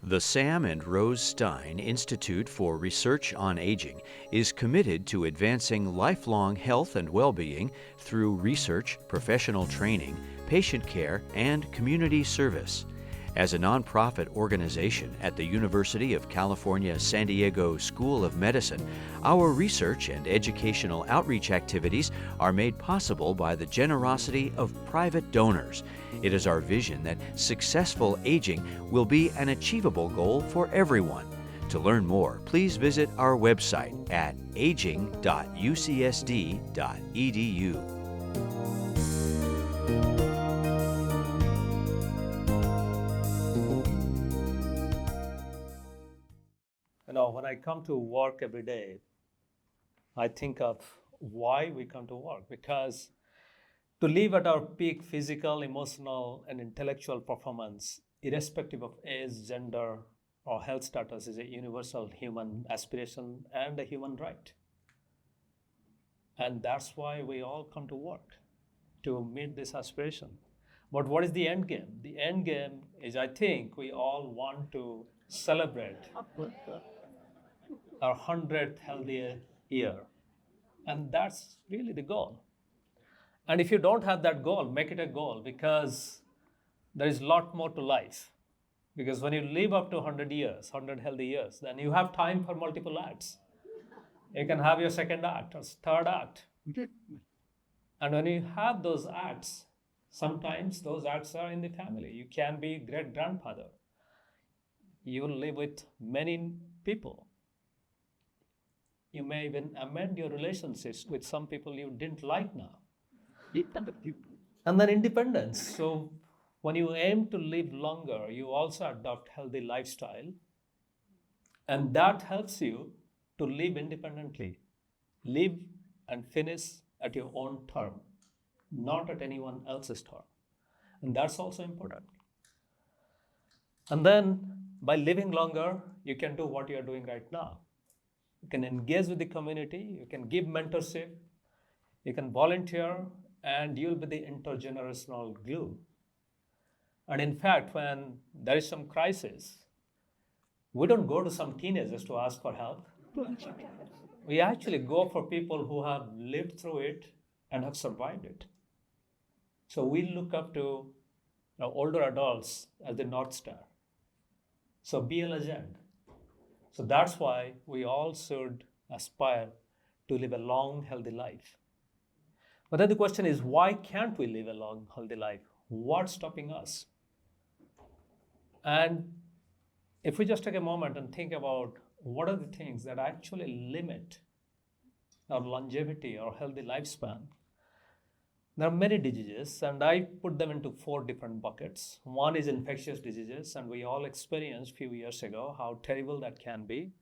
The Sam and Rose Stein Institute for Research on Aging is committed to advancing lifelong health and well-being through research, professional training, patient care, and community service. As a nonprofit organization at the University of California, San Diego School of Medicine, our research and educational outreach activities are made possible by the generosity of private donors. It is our vision that successful aging will be an achievable goal for everyone. To learn more, please visit our website at aging.ucsd.edu. When I come to work every day, I think of why we come to work. Because to live at our peak physical, emotional, and intellectual performance, irrespective of age, gender, or health status, is a universal human aspiration and a human right. And that's why we all come to work, to meet this aspiration. But what is the end game? The end game is, I think, we all want to celebrate our 100th healthy year. And that's really the goal. And if you don't have that goal, make it a goal, because there is a lot more to life. Because when you live up to 100 years, 100 healthy years, then you have time for multiple acts. You can have your second act or third act. And when you have those acts, sometimes those acts are in the family. You can be great-grandfather. You will live with many people. You may even amend your relationships with some people you didn't like now. And then independence. So when you aim to live longer, you also adopt healthy lifestyle. And that helps you to live independently. Live and finish at your own term, not at anyone else's term. And that's also important. And then by living longer, you can do what you're doing right now. You can engage with the community, you can give mentorship, you can volunteer, and you'll be the intergenerational glue. And in fact, when there is some crisis, we don't go to some teenagers to ask for help. We actually go for people who have lived through it and have survived it. So we look up to older adults as the North Star. So be a legend. So that's why we all should aspire to live a long, healthy life. But then the question is, why can't we live a long, healthy life? What's stopping us? And if we just take a moment and think about what are the things that actually limit our longevity or healthy lifespan, there are many diseases, and I put them into 4 different buckets. One is infectious diseases, and we all experienced a few years ago how terrible that can be.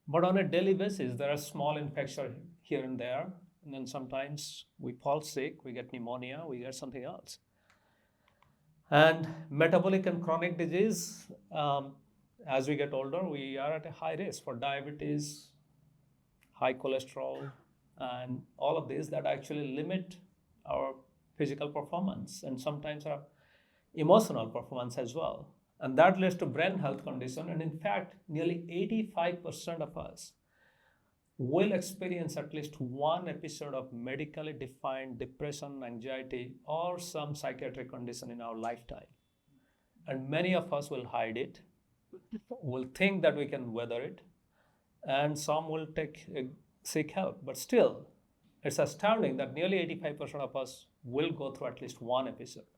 But on a daily basis, there are small infections here and there, and then sometimes we fall sick, we get pneumonia, we get something else. And metabolic and chronic disease, as we get older, we are at a high risk for diabetes, high cholesterol, and all of these that actually limit our physical performance and sometimes our emotional performance as well. And that leads to brain health condition. And in fact, nearly 85% of us will experience at least one episode of medically defined depression, anxiety, or some psychiatric condition in our lifetime. And many of us will hide it, will think that we can weather it, and some will seek help. But still, it's astounding that nearly 85% of us will go through at least one episode.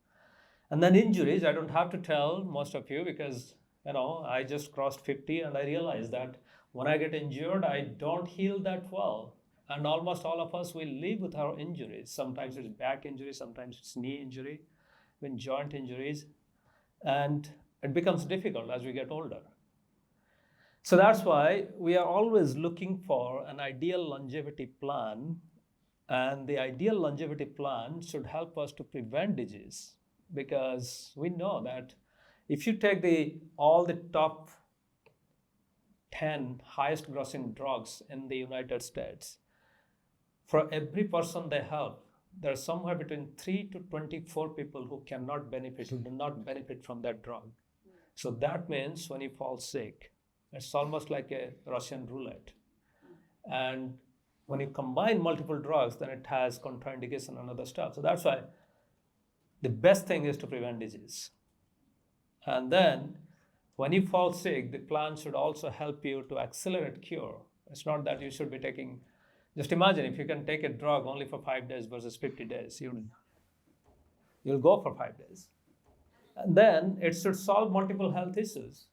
And then injuries, I don't have to tell most of you because, I just crossed 50 and I realized that when I get injured, I don't heal that well. And almost all of us will live with our injuries. Sometimes it's back injury, sometimes it's knee injury, even joint injuries. And it becomes difficult as we get older. So that's why we are always looking for an ideal longevity plan. And the ideal longevity plan should help us to prevent disease, because we know that if you take all the top 10 highest grossing drugs in the United States, for every person they help, there are somewhere between 3 to 24 people who cannot benefit, who do not benefit from that drug. So that means when you fall sick, it's almost like a Russian roulette. And when you combine multiple drugs, then it has contraindication and other stuff. So that's why the best thing is to prevent disease. And then when you fall sick, the plan should also help you to accelerate cure. It's not that you should be taking, just imagine if you can take a drug only for 5 days versus 50 days, you'll go for 5 days. And then it should solve multiple health issues.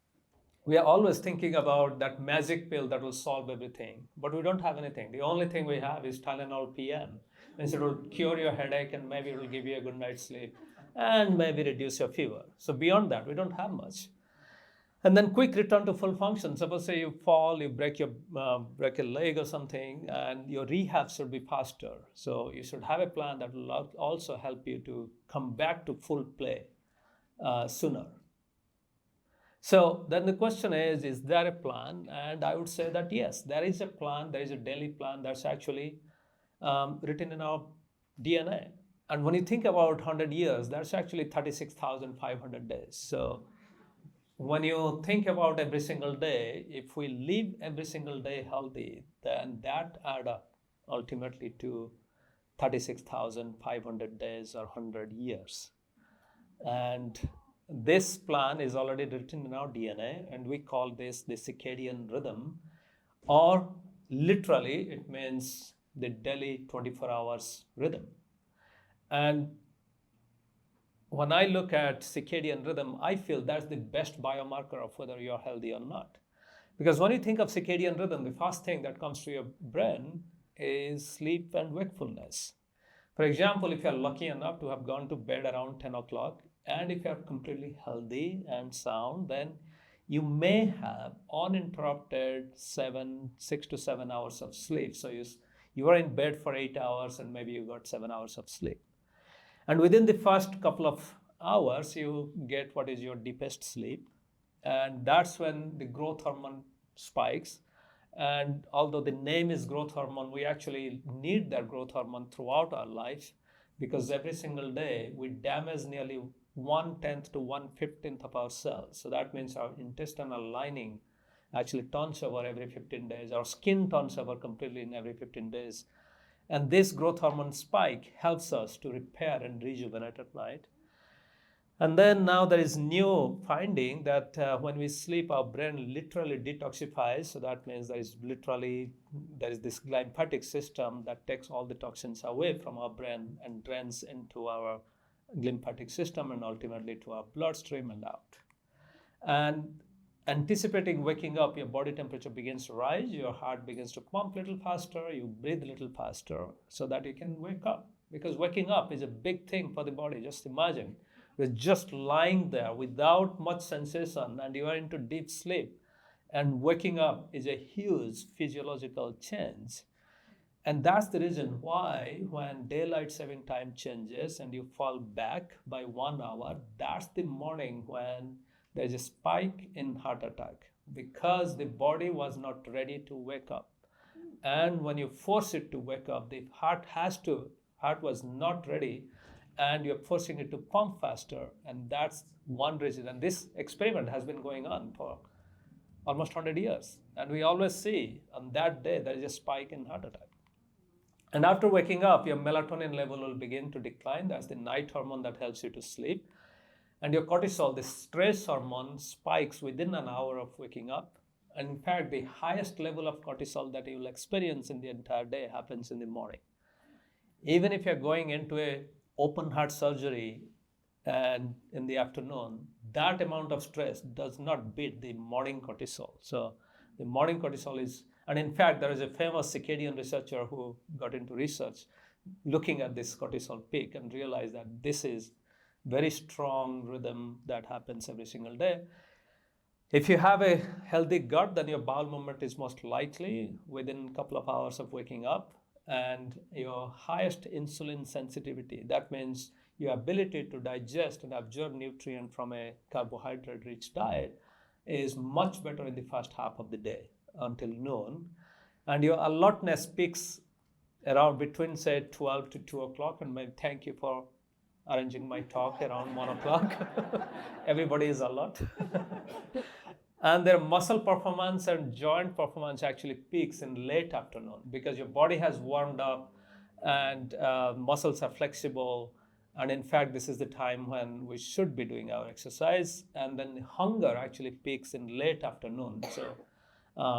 We are always thinking about that magic pill that will solve everything, but we don't have anything. The only thing we have is Tylenol PM. And so it will cure your headache and maybe it will give you a good night's sleep and maybe reduce your fever. So beyond that, we don't have much. And then quick return to full function. Suppose say you fall, you break a leg or something, and your rehab should be faster. So you should have a plan that will also help you to come back to full play sooner. So then the question is there a plan? And I would say that yes, there is a plan. There is a daily plan that's actually written in our DNA. And when you think about 100 years, that's actually 36,500 days. So when you think about every single day, if we live every single day healthy, then that adds up ultimately to 36,500 days or 100 years. And this plan is already written in our DNA, and we call this the circadian rhythm, or literally it means the daily 24 hours rhythm. And when I look at circadian rhythm, I feel that's the best biomarker of whether you're healthy or not. Because when you think of circadian rhythm, the first thing that comes to your brain is sleep and wakefulness. For example, if you're lucky enough to have gone to bed around 10 o'clock, and if you're completely healthy and sound, then you may have uninterrupted 6 to 7 hours of sleep. So you were in bed for 8 hours and maybe you got 7 hours of sleep. And within the first couple of hours, you get what is your deepest sleep. And that's when the growth hormone spikes. And although the name is growth hormone, we actually need that growth hormone throughout our life, because every single day we damage nearly 1/10 to 1/15 of our cells. So that means our intestinal lining actually turns over every 15 days. Our skin turns over completely in every 15 days. And this growth hormone spike helps us to repair and rejuvenate at night. And then now there is new finding that when we sleep, our brain literally detoxifies. So that means there is this lymphatic system that takes all the toxins away from our brain and drains into our lymphatic system and ultimately to our bloodstream and out. And anticipating waking up, your body temperature begins to rise, your heart begins to pump a little faster, you breathe a little faster so that you can wake up. Because waking up is a big thing for the body. Just imagine, you're just lying there without much sensation and you are into deep sleep. And waking up is a huge physiological change. And that's the reason why when daylight saving time changes and you fall back by 1 hour, that's the morning when there's a spike in heart attack, because the body was not ready to wake up. And when you force it to wake up, the heart was not ready, and you're forcing it to pump faster. And that's one reason. And this experiment has been going on for almost 100 years. And we always see on that day there is a spike in heart attack. And after waking up, your melatonin level will begin to decline. That's the night hormone that helps you to sleep. And your cortisol, the stress hormone, spikes within an hour of waking up. And in fact, the highest level of cortisol that you will experience in the entire day happens in the morning. Even if you're going into a open heart surgery and in the afternoon, that amount of stress does not beat the morning cortisol. So the morning cortisol is, and in fact, there is a famous circadian researcher who got into research looking at this cortisol peak and realized that this is very strong rhythm that happens every single day. If you have a healthy gut, then your bowel movement is most likely within a couple of hours of waking up. And your highest insulin sensitivity, that means your ability to digest and absorb nutrient from a carbohydrate-rich diet, is much better in the first half of the day until noon. And your alertness peaks around between, say, 12 to 2 o'clock. And maybe thank you for arranging my talk around 1 o'clock. Everybody is alert. And their muscle performance and joint performance actually peaks in late afternoon because your body has warmed up and muscles are flexible. And in fact, this is the time when we should be doing our exercise. And then hunger actually peaks in late afternoon. So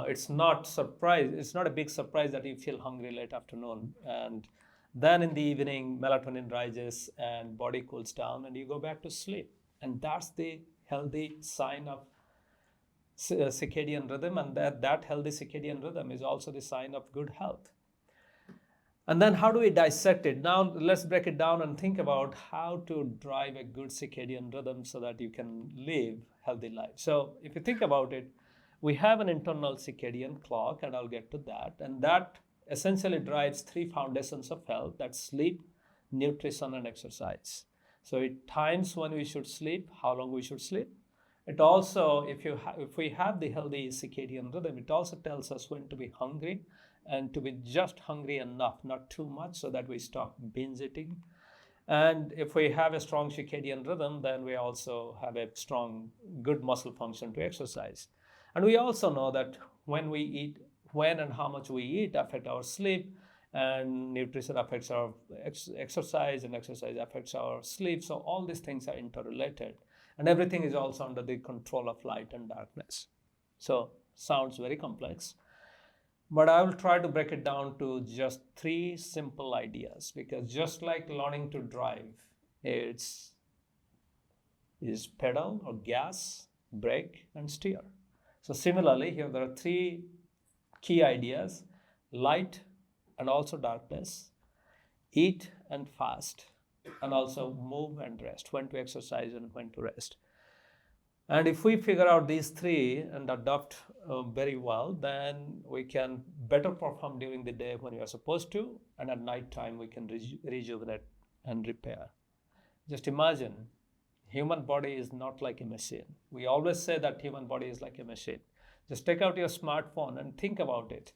it's not a big surprise that you feel hungry late afternoon. And then in the evening, melatonin rises and body cools down and you go back to sleep. And that's the healthy sign of circadian rhythm, and that healthy circadian rhythm is also the sign of good health. And then how do we dissect it? Now let's break it down and think about how to drive a good circadian rhythm so that you can live healthy life. So if you think about it, we have an internal circadian clock, and I'll get to that. And that essentially drives 3 foundations of health. That's sleep, nutrition, and exercise. So it times when we should sleep, how long we should sleep. It also, if we have the healthy circadian rhythm, it also tells us when to be hungry and to be just hungry enough, not too much, so that we stop binge eating. And if we have a strong circadian rhythm, then we also have a strong, good muscle function to exercise. And we also know that when we eat, when and how much we eat affect our sleep, and nutrition affects our exercise, and exercise affects our sleep. So all these things are interrelated. And everything is also under the control of light and darkness. So sounds very complex, but I will try to break it down to just 3 simple ideas, because just like learning to drive, is pedal or gas, brake, and steer. So similarly, here there are 3 key ideas: light and also darkness, eat and fast, and also move and rest, when to exercise and when to rest. And if we figure out these 3 and adopt very well, then we can better perform during the day when we are supposed to, and at night time we can rejuvenate and repair. Just imagine, human body is not like a machine. We always say that human body is like a machine. Just take out your smartphone and think about it.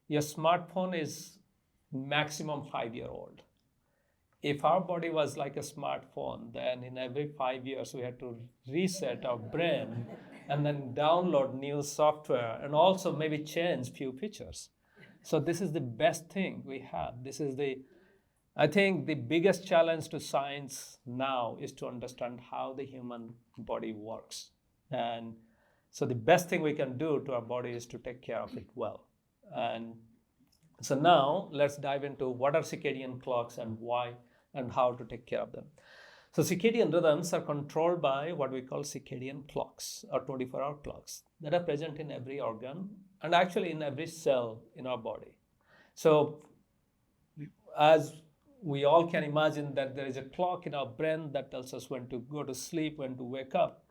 Your smartphone is maximum 5-year-old. If our body was like a smartphone, then in every 5 years we had to reset our brain and then download new software and also maybe change few features. So this is the best thing we have. I think the biggest challenge to science now is to understand how the human body works. And so the best thing we can do to our body is to take care of it well. And so now let's dive into what are circadian clocks and why and how to take care of them. So circadian rhythms are controlled by what we call circadian clocks, or 24-hour clocks, that are present in every organ and actually in every cell in our body. So as we all can imagine that there is a clock in our brain that tells us when to go to sleep, when to wake up.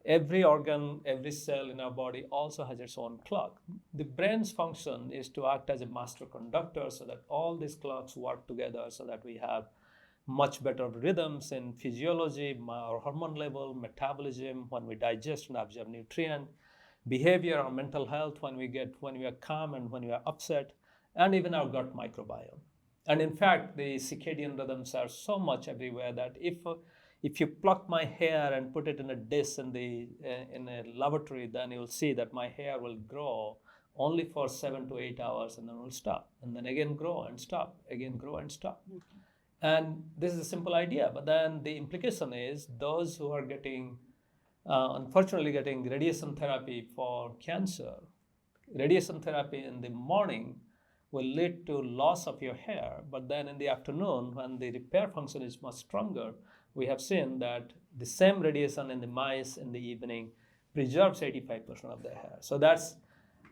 Every organ, every cell in our body also has its own clock. The brain's function is to act as a master conductor so that all these clocks work together so that we have much better rhythms in physiology, our hormone level, metabolism, when we digest and absorb nutrient, behavior or mental health, when we are calm and when we are upset, and even our gut microbiome. And in fact, the circadian rhythms are so much everywhere that if you pluck my hair and put it in a dish in a laboratory, then you'll see that my hair will grow only for 7 to 8 hours and then will stop, and then again grow and stop, again grow and stop. Okay. And this is a simple idea, but then the implication is those who are unfortunately getting radiation therapy for cancer, radiation therapy in the morning will lead to loss of your hair, but then in the afternoon, when the repair function is much stronger, we have seen that the same radiation in the mice in the evening preserves 85% of their hair. So that's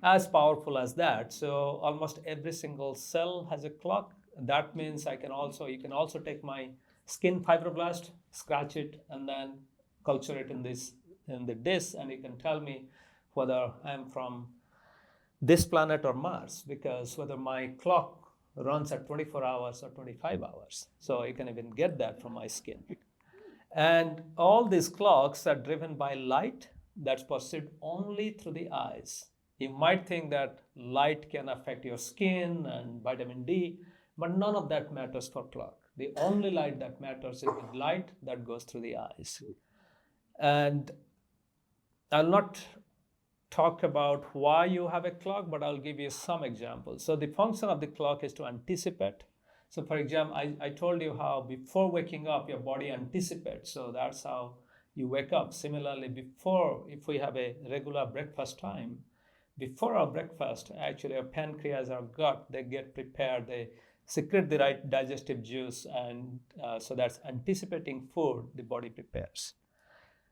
as powerful as that. So almost every single cell has a clock. That means you can also take my skin fibroblast, scratch it, and then culture it in the dish, and you can tell me whether I'm from this planet or Mars, because whether my clock runs at 24 hours or 25 hours. So you can even get that from my skin. And all these clocks are driven by light that's perceived only through the eyes. You might think that light can affect your skin and vitamin D, but none of that matters for clock. The only light that matters is the light that goes through the eyes. And I'll not talk about why you have a clock, but I'll give you some examples. So the function of the clock is to anticipate. So for example, I told you how before waking up, your body anticipates. So that's how you wake up. Similarly, if we have a regular breakfast time, before our breakfast, actually our pancreas, our gut, they get prepared, they secrete the right digestive juice, and so that's anticipating food the body prepares.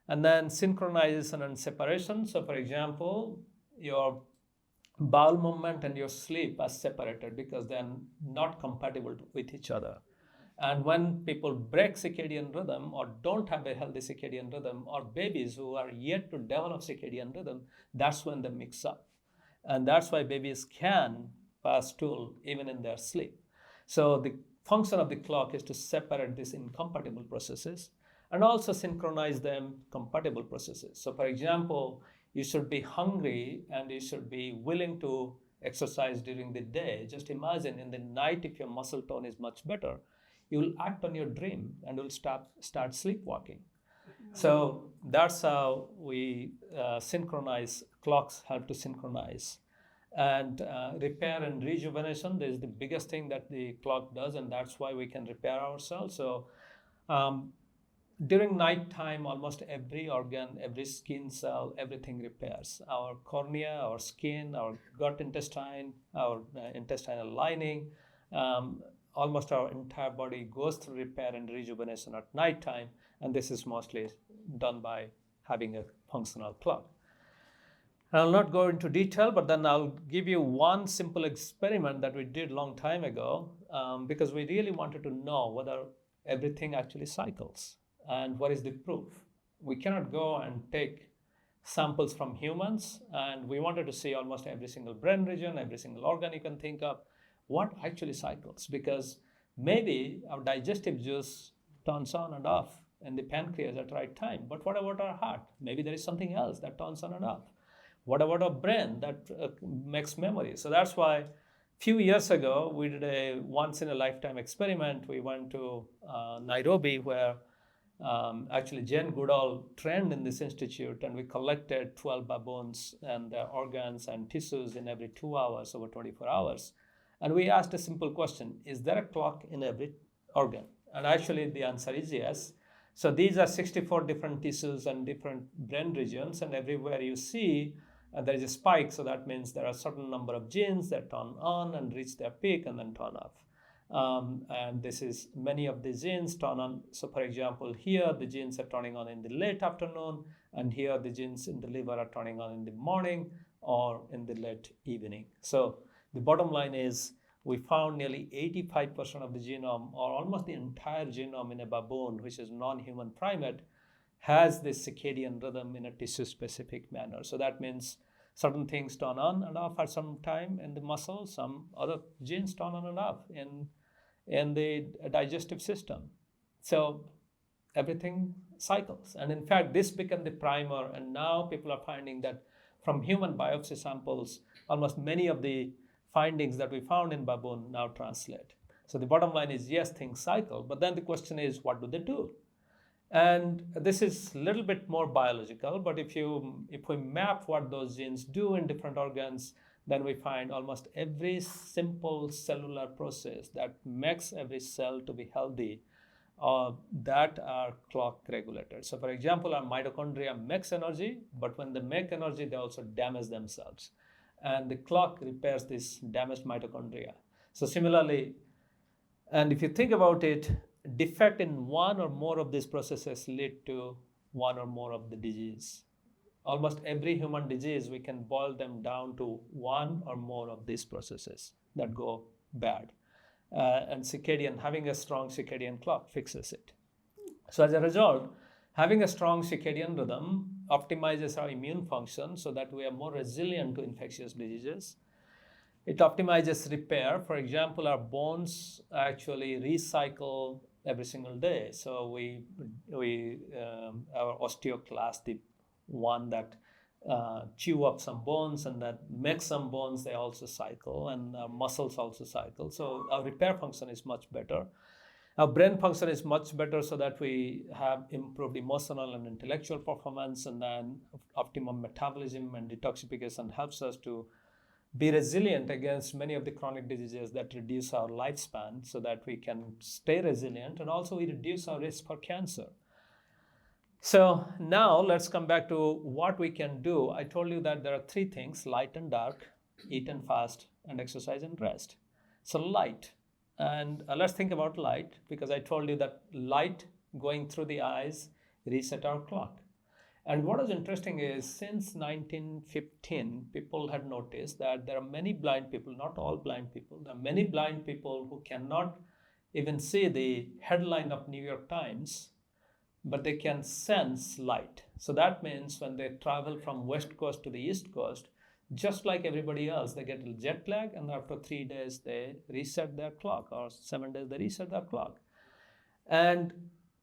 And then synchronization and separation. So for example, your bowel movement and your sleep are separated because they're not compatible with each other. And when people break circadian rhythm or don't have a healthy circadian rhythm, or babies who are yet to develop circadian rhythm, that's when they mix up. And that's why babies can pass stool even in their sleep. So the function of the clock is to separate these incompatible processes and also synchronize them compatible processes. So for example, you should be hungry and you should be willing to exercise during the day. Just imagine in the night, if your muscle tone is much better, you will act on your dream and will start sleepwalking. So that's how we synchronize. Clocks help to synchronize. And repair and rejuvenation, this is the biggest thing that the clock does, and that's why we can repair ourselves. So during night time, almost every organ, every skin cell, everything repairs. Our cornea, our skin, our gut intestine, our intestinal lining, almost our entire body goes through repair and rejuvenation at night time, and this is mostly done by having a functional clock. I'll not go into detail, but then I'll give you one simple experiment that we did a long time ago, because we really wanted to know whether everything actually cycles and what is the proof. We cannot go and take samples from humans, and we wanted to see almost every single brain region, every single organ you can think of, what actually cycles, because maybe our digestive juice turns on and off in the pancreas at the right time, but what about our heart? Maybe there is something else that turns on and off. What about our brain that makes memory? So that's why a few years ago, we did a once-in-a-lifetime experiment. We went to Nairobi, where actually Jane Goodall trained in this institute, and we collected 12 baboons and their organs and tissues in every 2 hours over 24 hours. And we asked a simple question: is there a clock in every organ? And actually the answer is yes. So these are 64 different tissues and different brain regions, and everywhere you see there is a spike, so that means there are a certain number of genes that turn on and reach their peak and then turn off. And this is many of the genes turn on. So for example, here the genes are turning on in the late afternoon, and here the genes in the liver are turning on in the morning or in the late evening. So the bottom line is we found nearly 85% of the genome, or almost the entire genome in a baboon, which is non-human primate, has this circadian rhythm in a tissue-specific manner. So that means certain things turn on and off at some time in the muscle, some other genes turn on and off in the digestive system. So everything cycles. And in fact, this became the primer, and now people are finding that from human biopsy samples, almost many of the findings that we found in baboon now translate. So the bottom line is, yes, things cycle, but then the question is, what do they do? And this is a little bit more biological, but if we map what those genes do in different organs, then we find almost every simple cellular process that makes every cell to be healthy, that are clock regulators. So for example, our mitochondria makes energy, but when they make energy, they also damage themselves. And the clock repairs this damaged mitochondria. So similarly, and if you think about it, defect in one or more of these processes lead to one or more of the disease. Almost every human disease, we can boil them down to one or more of these processes that go bad. And having a strong circadian clock fixes it. So as a result, having a strong circadian rhythm optimizes our immune function so that we are more resilient to infectious diseases. It optimizes repair. For example, our bones actually recycle every single day. So our osteoclasts, the one that chew up some bones and that make some bones, they also cycle, and our muscles also cycle. So our repair function is much better. Our brain function is much better so that we have improved emotional and intellectual performance, and then optimum metabolism and detoxification helps us to be resilient against many of the chronic diseases that reduce our lifespan so that we can stay resilient, and also we reduce our risk for cancer. So now let's come back to what we can do. I told you that there are three things: light and dark, eat and fast, and exercise and rest. So light, and let's think about light, because I told you that light going through the eyes reset our clock. And what is interesting is since 1915, people had noticed that there are many blind people, not all blind people, there are many blind people who cannot even see the headline of New York Times, but they can sense light. So that means when they travel from West Coast to the East Coast, just like everybody else, they get a jet lag, and after 3 days, they reset their clock, or 7 days, they reset their clock. And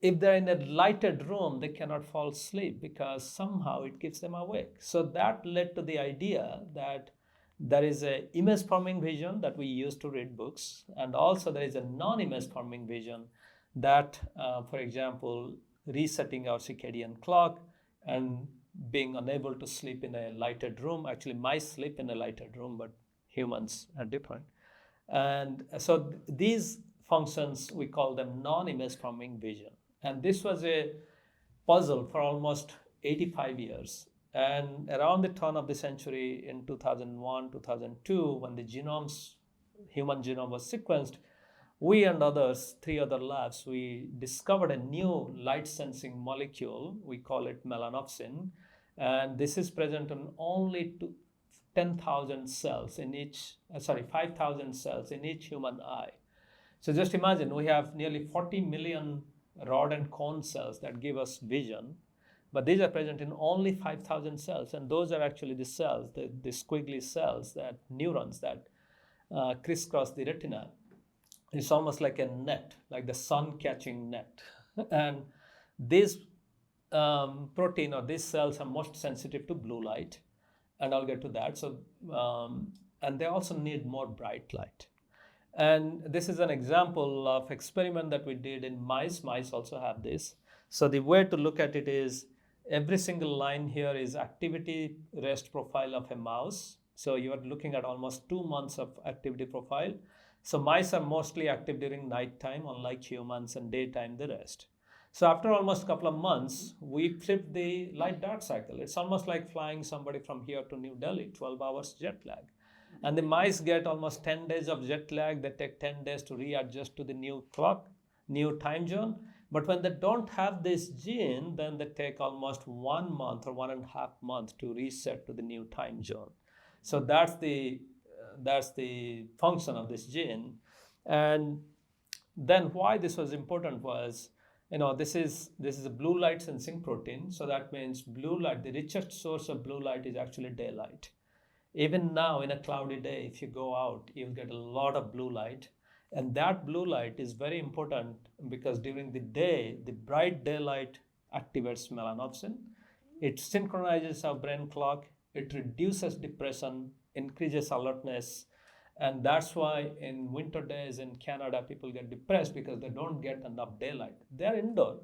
if they're in a lighted room, they cannot fall asleep because somehow it keeps them awake. So that led to the idea that there is a image forming vision that we use to read books, and also there is a non-image forming vision that, for example, resetting our circadian clock and being unable to sleep in a lighted room. Actually, mice sleep in a lighted room, but humans are different. And so these functions, we call them non-image forming vision. And this was a puzzle for almost 85 years. And around the turn of the century in 2001, 2002, when the human genome was sequenced, we and others, 3 other labs, we discovered a new light sensing molecule. We call it melanopsin. And this is present in only 10,000 cells in each, 5,000 cells in each human eye. So just imagine, we have nearly 40 million rod and cone cells that give us vision, but these are present in only 5,000 cells. And those are actually the cells, the squiggly cells, that neurons that crisscross the retina. It's almost like a net, like the sun catching net. And this protein, or these cells, are most sensitive to blue light, and I'll get to that. So, and they also need more bright light. And this is an example of experiment that we did in mice. Mice also have this. So the way to look at it is, every single line here is activity rest profile of a mouse. So you are looking at almost 2 months of activity profile. So mice are mostly active during nighttime, unlike humans, and daytime the rest. So after almost a couple of months, we flipped the light-dark cycle. It's almost like flying somebody from here to New Delhi, 12 hours jet lag. And the mice get almost 10 days of jet lag. They take 10 days to readjust to the new clock, new time zone. But when they don't have this gene, then they take almost 1 month or 1.5 months to reset to the new time zone. So that's the function of this gene. And then why this was important was, this is a blue light sensing protein. So that means blue light, the richest source of blue light is actually daylight. Even now in a cloudy day, if you go out, you'll get a lot of blue light. And that blue light is very important because during the day, the bright daylight activates melanopsin. It synchronizes our brain clock. It reduces depression, increases alertness. And that's why in winter days in Canada, people get depressed because they don't get enough daylight. They're indoor.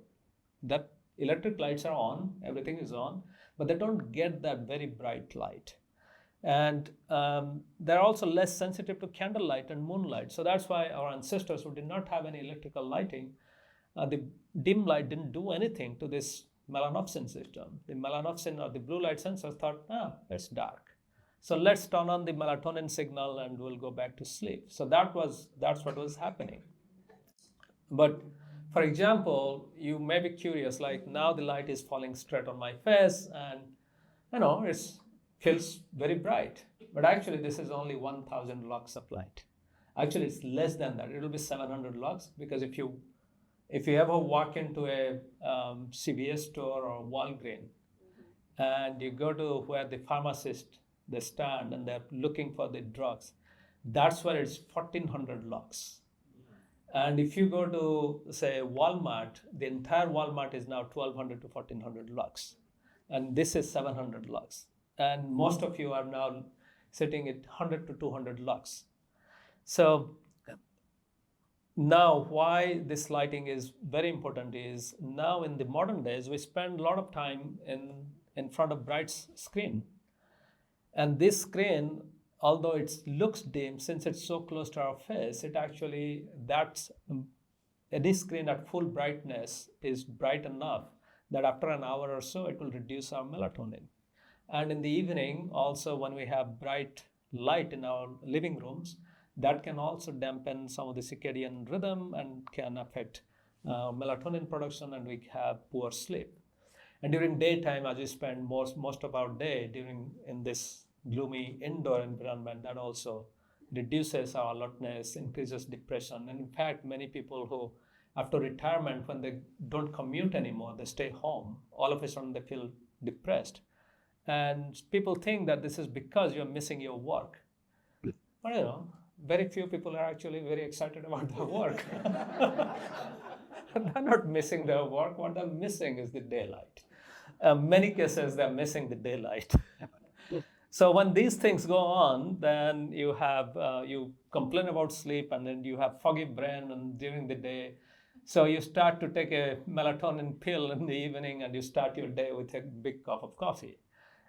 That electric lights are on, everything is on, but they don't get that very bright light. And they're also less sensitive to candlelight and moonlight. So that's why our ancestors, who did not have any electrical lighting, the dim light didn't do anything to this melanopsin system. The melanopsin, or the blue light sensors, thought, it's dark. So let's turn on the melatonin signal and we'll go back to sleep. So that's what was happening. But for example, you may be curious, like now the light is falling straight on my face, and it feels very bright. But actually, this is only 1,000 lux of light. Actually, it's less than that. It will be 700 lux, because if you ever walk into a CVS store or Walgreens, and you go to where the pharmacist, they stand and they're looking for the drugs, that's where it's 1,400 lux. And if you go to, say, Walmart, the entire Walmart is now 1,200 to 1,400 lux. And this is 700 lux. And most of you are now sitting at 100 to 200 lux. So now, why this lighting is very important is now in the modern days, we spend a lot of time in front of bright screen. And this screen, although it looks dim, since it's so close to our face, it actually, any screen at full brightness is bright enough that after an hour or so, it will reduce our melatonin. And in the evening, also when we have bright light in our living rooms, that can also dampen some of the circadian rhythm and can affect melatonin production, and we have poor sleep. And during daytime, as we spend most of our day in this gloomy indoor environment, that also reduces our alertness, increases depression. And in fact, many people who, after retirement, when they don't commute anymore, they stay home, all of a sudden they feel depressed. And people think that this is because you're missing your work. But very few people are actually very excited about their work. They're not missing their work. What they're missing is the daylight. Many cases, they're missing the daylight. So when these things go on, then you have you complain about sleep, and then you have foggy brain and during the day. So you start to take a melatonin pill in the evening, and you start your day with a big cup of coffee.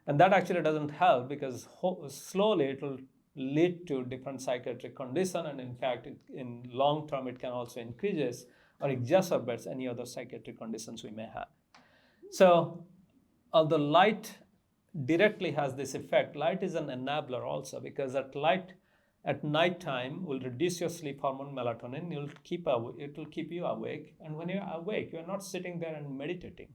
And that actually doesn't help, because slowly it will lead to different psychiatric condition, and in fact, in long term, it can also increases or exacerbates any other psychiatric conditions we may have. So, although light directly has this effect, light is an enabler also, because at night time will reduce your sleep hormone melatonin. It will keep you awake, and when you're awake, you're not sitting there and meditating.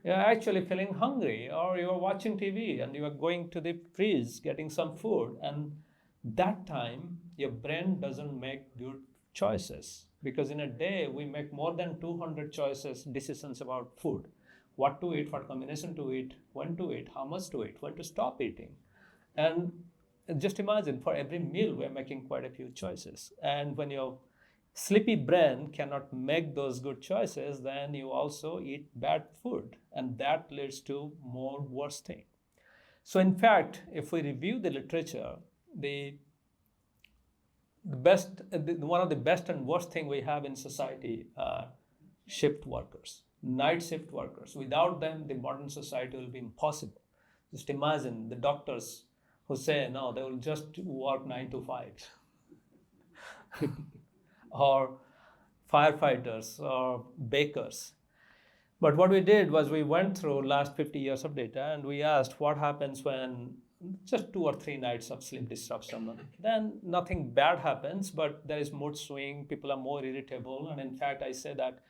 You're actually feeling hungry, or you're watching TV and you are going to the fridge getting some food, and that time your brain doesn't make good choices, because in a day we make more than 200 decisions about food: what to eat, what combination to eat, when to eat, how much to eat, when to stop eating. And just imagine, for every meal we're making quite a few choices. And when your sleepy brain cannot make those good choices, then you also eat bad food, and that leads to more worse thing. So in fact, if we review the literature, one of the best and worst thing we have in society are shift workers, night shift workers. Without them, the modern society will be impossible. Just imagine the doctors who say, no, they will just work 9 to 5. Or firefighters or bakers. But what we did was we went through last 50 years of data, and we asked what happens when just 2 or 3 nights of sleep disruption. Then nothing bad happens, but there is mood swing, people are more irritable. And in fact, I say that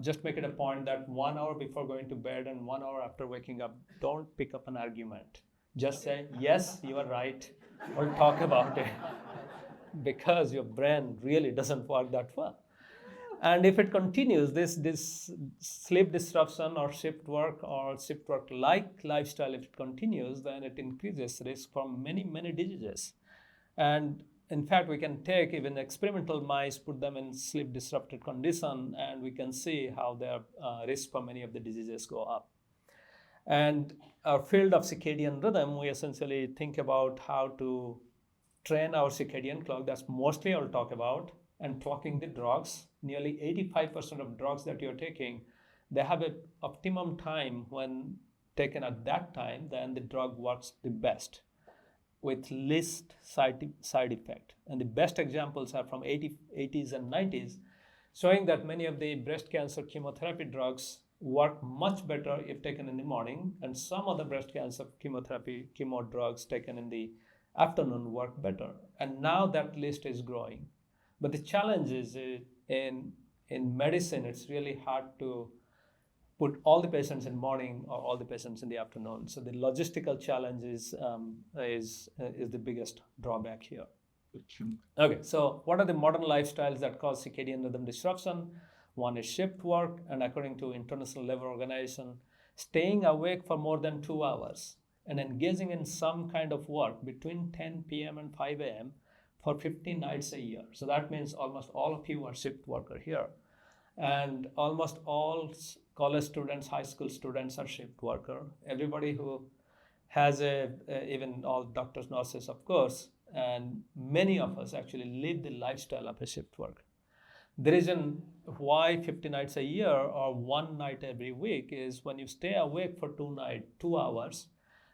just make it a point that 1 hour before going to bed and 1 hour after waking up, don't pick up an argument. Just say, yes, you are right, or talk about it. Because your brain really doesn't work that well. And if it continues, this sleep disruption or shift work like lifestyle, if it continues, then it increases risk for many, many diseases. And in fact, we can take even experimental mice, put them in sleep disrupted condition, and we can see how their risk for many of the diseases go up. And our field of circadian rhythm, we essentially think about how to train our circadian clock. That's mostly I'll talk about. And talking the drugs, nearly 85% of drugs that you're taking, they have an optimum time when taken at that time, then the drug works the best with least side effect. And the best examples are from 80s and 90s, showing that many of the breast cancer chemotherapy drugs work much better if taken in the morning, and some other breast cancer chemo drugs taken in the afternoon work better. And now that list is growing. But the challenge is in medicine, it's really hard to put all the patients in morning or all the patients in the afternoon. So the logistical challenge is the biggest drawback here. Okay, so what are the modern lifestyles that cause circadian rhythm disruption? One is shift work, and according to International Labour Organization, staying awake for more than 2 hours and engaging in some kind of work between 10 p.m. and 5 a.m. for 15 nights a year. So that means almost all of you are shift worker here. And almost all college students, high school students are shift worker. Everybody who has even all doctors, nurses, of course, and many of us actually live the lifestyle of a shift worker. The reason why 50 nights a year or one night every week is when you stay awake for 2 hours,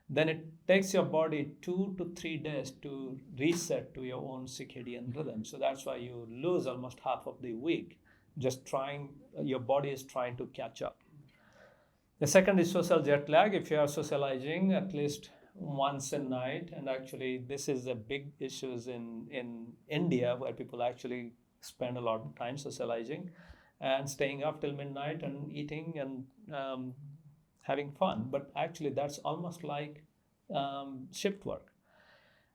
then it takes your body 2 to 3 days to reset to your own circadian rhythm. So that's why you lose almost half of the week, just trying, your body is trying to catch up. The second is social jet lag. If you are socializing at least once a night, and actually this is a big issue in India, where people actually spend a lot of time socializing and staying up till midnight and eating and having fun. But actually that's almost like shift work.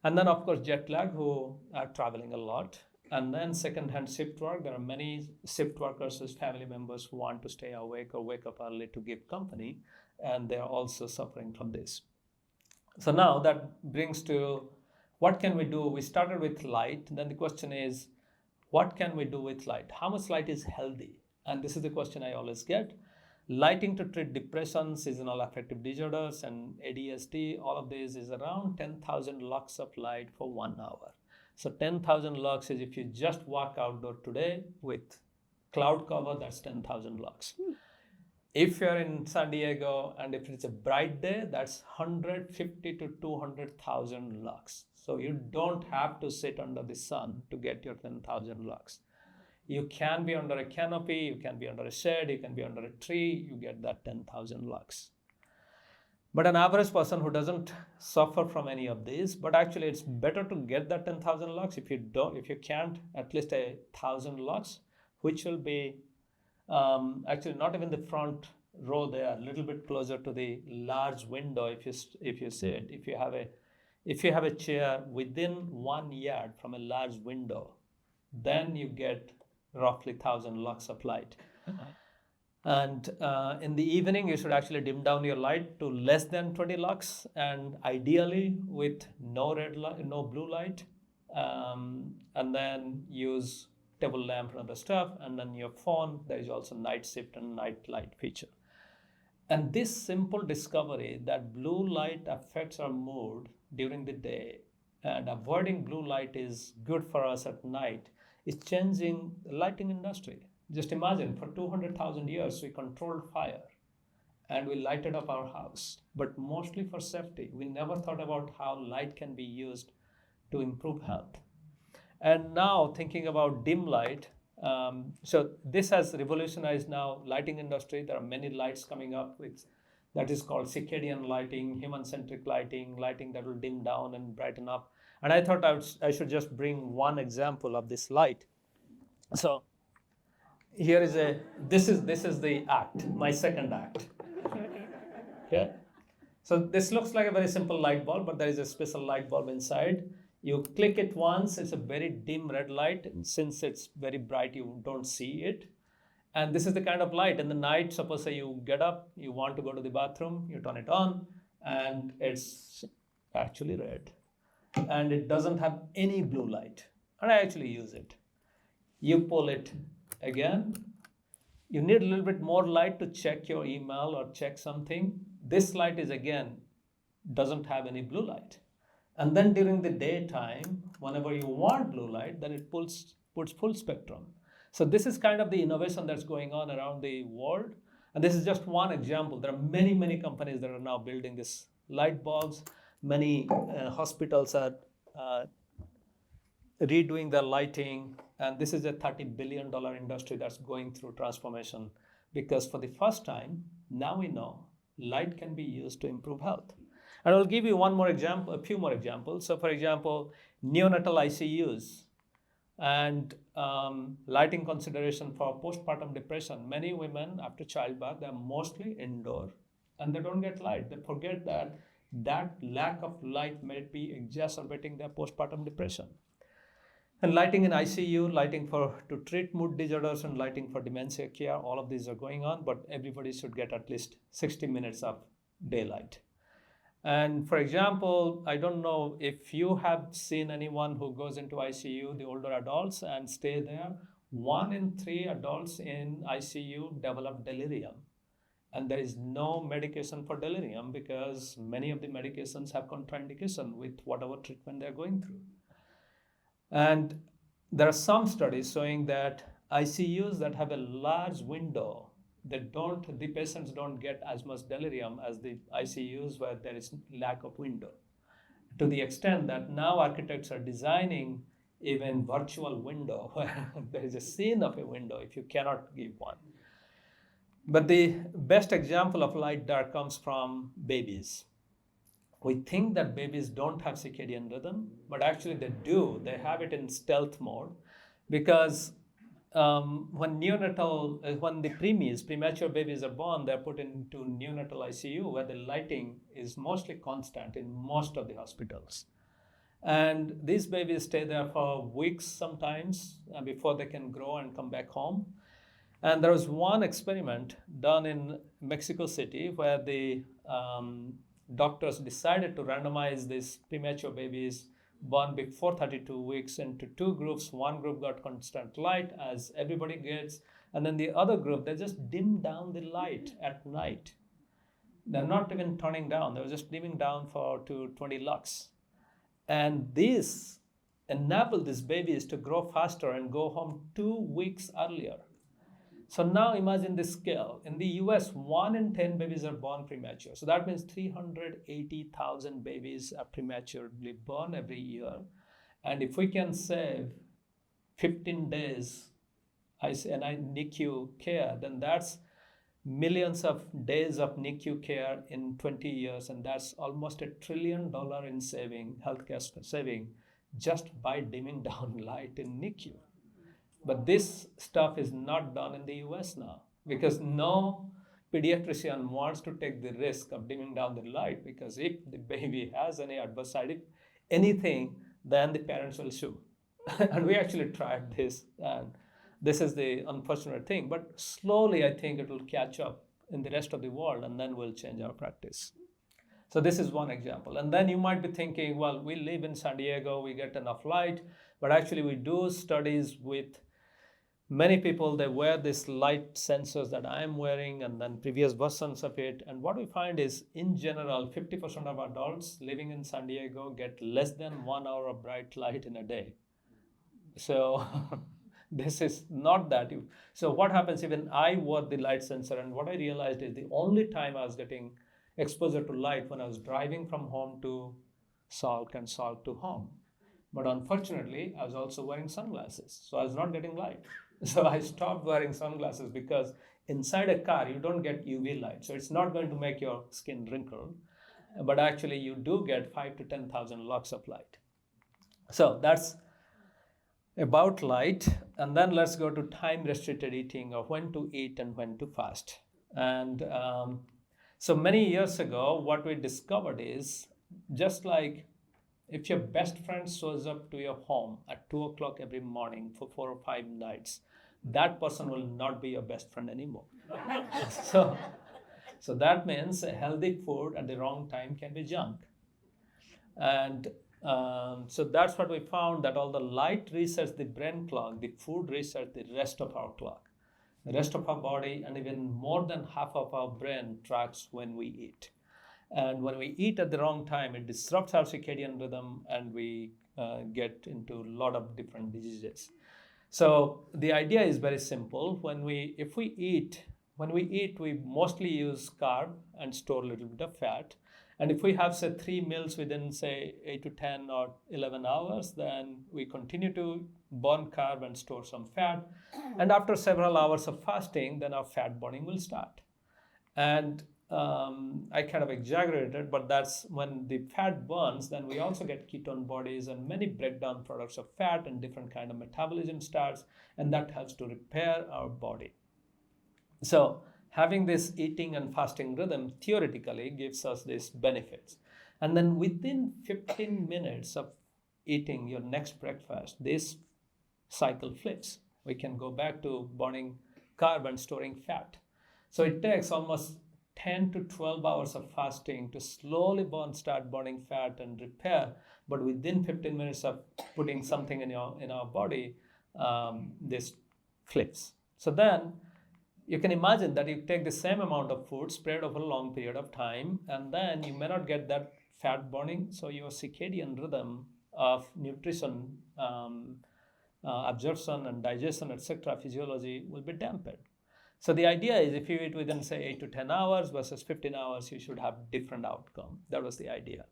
And then of course jet lag, who are traveling a lot. And then second-hand shift work. There are many shift workers whose family members who want to stay awake or wake up early to give company, and they're also suffering from this. So now that brings to what can we do? We started with light. Then the question is, what can we do with light? How much light is healthy? And this is the question I always get. Lighting to treat depression, seasonal affective disorders, and ADHD, all of this is around 10,000 lux of light for 1 hour. So 10,000 lux is, if you just walk outdoor today with cloud cover, that's 10,000 lux. If you're in San Diego and if it's a bright day, that's 150 to 200,000 lux. So you don't have to sit under the sun to get your 10,000 lux. You can be under a canopy, you can be under a shade, you can be under a tree, you get that 10,000 lux. But an average person who doesn't suffer from any of these, but actually it's better to get that 10,000 lux. If you can't, at least 1,000 lux, which will be actually not even the front row there, a little bit closer to the large window. If you see it, if you have a chair within 1 yard from a large window, then you get roughly 1,000 lux of light. And in the evening, you should actually dim down your light to less than 20 lux, and ideally with no red light, no blue light, and then use table lamp and other stuff. And then your phone, there is also night shift and night light feature. And this simple discovery that blue light affects our mood during the day and avoiding blue light is good for us at night is changing the lighting industry. Just imagine, for 200,000 years, we controlled fire and we lighted up our house, but mostly for safety. We never thought about how light can be used to improve health. And now thinking about dim light, so this has revolutionized now lighting industry. There are many lights coming up with that is called circadian lighting, human-centric lighting, lighting that will dim down and brighten up. And I thought I should just bring one example of this light. So here is this is the act, my second act. Okay. So this looks like a very simple light bulb, but there is a special light bulb inside. You click it once, it's a very dim red light. Since it's very bright, you don't see it. And this is the kind of light in the night. Suppose say you get up, you want to go to the bathroom, you turn it on, and it's actually red. And it doesn't have any blue light. And I actually use it. You pull it again. You need a little bit more light to check your email or check something. This light is again, doesn't have any blue light. And then during the daytime, whenever you want blue light, then it puts full spectrum. So this is kind of the innovation that's going on around the world. And this is just one example. There are many, many companies that are now building these light bulbs. Many hospitals are redoing their lighting. And this is a $30 billion industry that's going through transformation, because for the first time, now we know light can be used to improve health. And I'll give you one more example, a few more examples. So for example, neonatal ICUs and lighting consideration for postpartum depression. Many women after childbirth, they're mostly indoor and they don't get light. They forget that lack of light may be exacerbating their postpartum depression. And lighting in ICU, lighting to treat mood disorders, and lighting for dementia care, all of these are going on, but everybody should get at least 60 minutes of daylight. And for example, I don't know if you have seen anyone who goes into ICU, the older adults, and stay there. 1 in 3 adults in ICU develop delirium. And there is no medication for delirium because many of the medications have contraindication with whatever treatment they're going through. And there are some studies showing that ICUs that have a large window, the patients don't get as much delirium as the ICUs where there is lack of window. To the extent that now architects are designing even virtual window where there is a scene of a window if you cannot give one. But the best example of light dark comes from babies. We think that babies don't have circadian rhythm, but actually they do. They have it in stealth mode because when the premature babies are born, they're put into neonatal ICU where the lighting is mostly constant in most of the hospitals. And these babies stay there for weeks sometimes before they can grow and come back home. And there was one experiment done in Mexico City where the doctors decided to randomize these premature babies born before 32 weeks into two groups. One group got constant light as everybody gets, and then the other group, they just dim down the light at night. They're not even turning down, they were just dimming down to 20 lux. And this enabled these babies to grow faster and go home 2 weeks earlier. So now imagine this scale. In the US, 1 in 10 babies are born premature. So that means 380,000 babies are prematurely born every year. And if we can save 15 days NICU care, then that's millions of days of NICU care in 20 years. And that's almost $1 trillion in healthcare saving, just by dimming down light in NICU. But this stuff is not done in the US now because no pediatrician wants to take the risk of dimming down the light, because if the baby has any adverse side anything, then the parents will sue. And we actually tried this, and this is the unfortunate thing. But slowly, I think it will catch up in the rest of the world, and then we'll change our practice. So this is one example. And then you might be thinking, well, we live in San Diego, we get enough light. But actually, we do studies with many people. They wear these light sensors that I'm wearing and then previous versions of it. And what we find is, in general, 50% of adults living in San Diego get less than 1 hour of bright light in a day. So this is not that. So what happens, even I wore the light sensor, and what I realized is the only time I was getting exposure to light when I was driving from home to Salk and Salk to home. But unfortunately, I was also wearing sunglasses, so I was not getting light. So I stopped wearing sunglasses because inside a car, you don't get UV light. So it's not going to make your skin wrinkle, but actually you do get 5 to 10,000 lux of light. So that's about light. And then let's go to time-restricted eating, or when to eat and when to fast. And so many years ago, what we discovered is, just like if your best friend shows up to your home at 2 o'clock every morning for 4 or 5 nights, that person will not be your best friend anymore. So that means healthy food at the wrong time can be junk. And so that's what we found, that all the light resets the brain clock, the food resets the rest of our clock. The rest of our body, and even more than half of our brain, tracks when we eat. And when we eat at the wrong time, it disrupts our circadian rhythm, and we get into a lot of different diseases. So the idea is very simple. When we eat, we mostly use carb and store a little bit of fat. And if we have, say, 3 meals within, say, 8 to 10 or 11 hours, then we continue to burn carb and store some fat. And after several hours of fasting, then our fat burning will start. And I kind of exaggerated, but that's when the fat burns, then we also get ketone bodies and many breakdown products of fat, and different kind of metabolism starts, and that helps to repair our body. So having this eating and fasting rhythm theoretically gives us these benefits. And then within 15 minutes of eating your next breakfast, this cycle flips. We can go back to burning carb and storing fat. So it takes almost 10 to 12 hours of fasting to slowly start burning fat and repair. But within 15 minutes of putting something in our body, this flips. So then you can imagine that you take the same amount of food spread over a long period of time, and then you may not get that fat burning. So your circadian rhythm of nutrition absorption and digestion, etc., physiology will be dampened. So the idea is if you eat within say 8 to 10 hours versus 15 hours, you should have different outcome. That was the idea.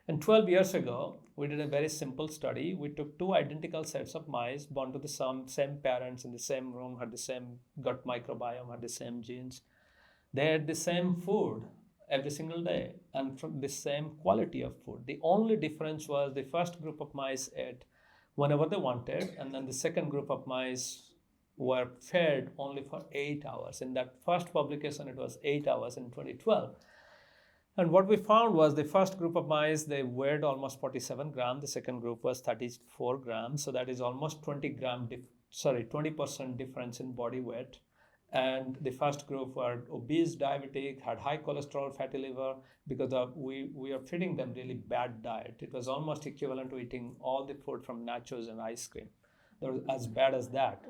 And 12 years ago, we did a very simple study. We took two identical sets of mice born to the same parents in the same room, had the same gut microbiome, had the same genes. They had the same food every single day and from the same quality of food. The only difference was the first group of mice ate whenever they wanted, and then the second group of mice were fed only for 8 hours. In that first publication, it was 8 hours in 2012. And what we found was the first group of mice, they weighed almost 47 grams. The second group was 34 grams. So that is almost 20% difference in body weight. And the first group were obese, diabetic, had high cholesterol, fatty liver, because we are feeding them really bad diet. It was almost equivalent to eating all the food from nachos and ice cream. They were as bad as that.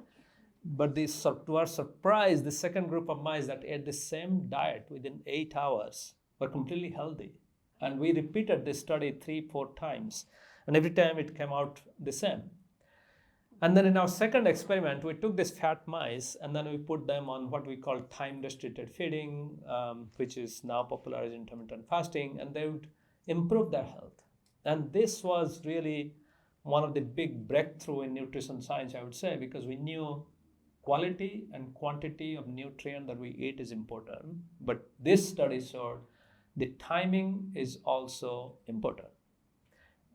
But to our surprise, the second group of mice that ate the same diet within 8 hours were completely healthy. And we repeated this study 3-4 times. And every time it came out the same. And then in our second experiment, we took these fat mice and then we put them on what we call time-restricted feeding, which is now popular as intermittent fasting, and they would improve their health. And this was really one of the big breakthrough in nutrition science, I would say, because we knew quality and quantity of nutrient that we eat is important. But this study showed the timing is also important.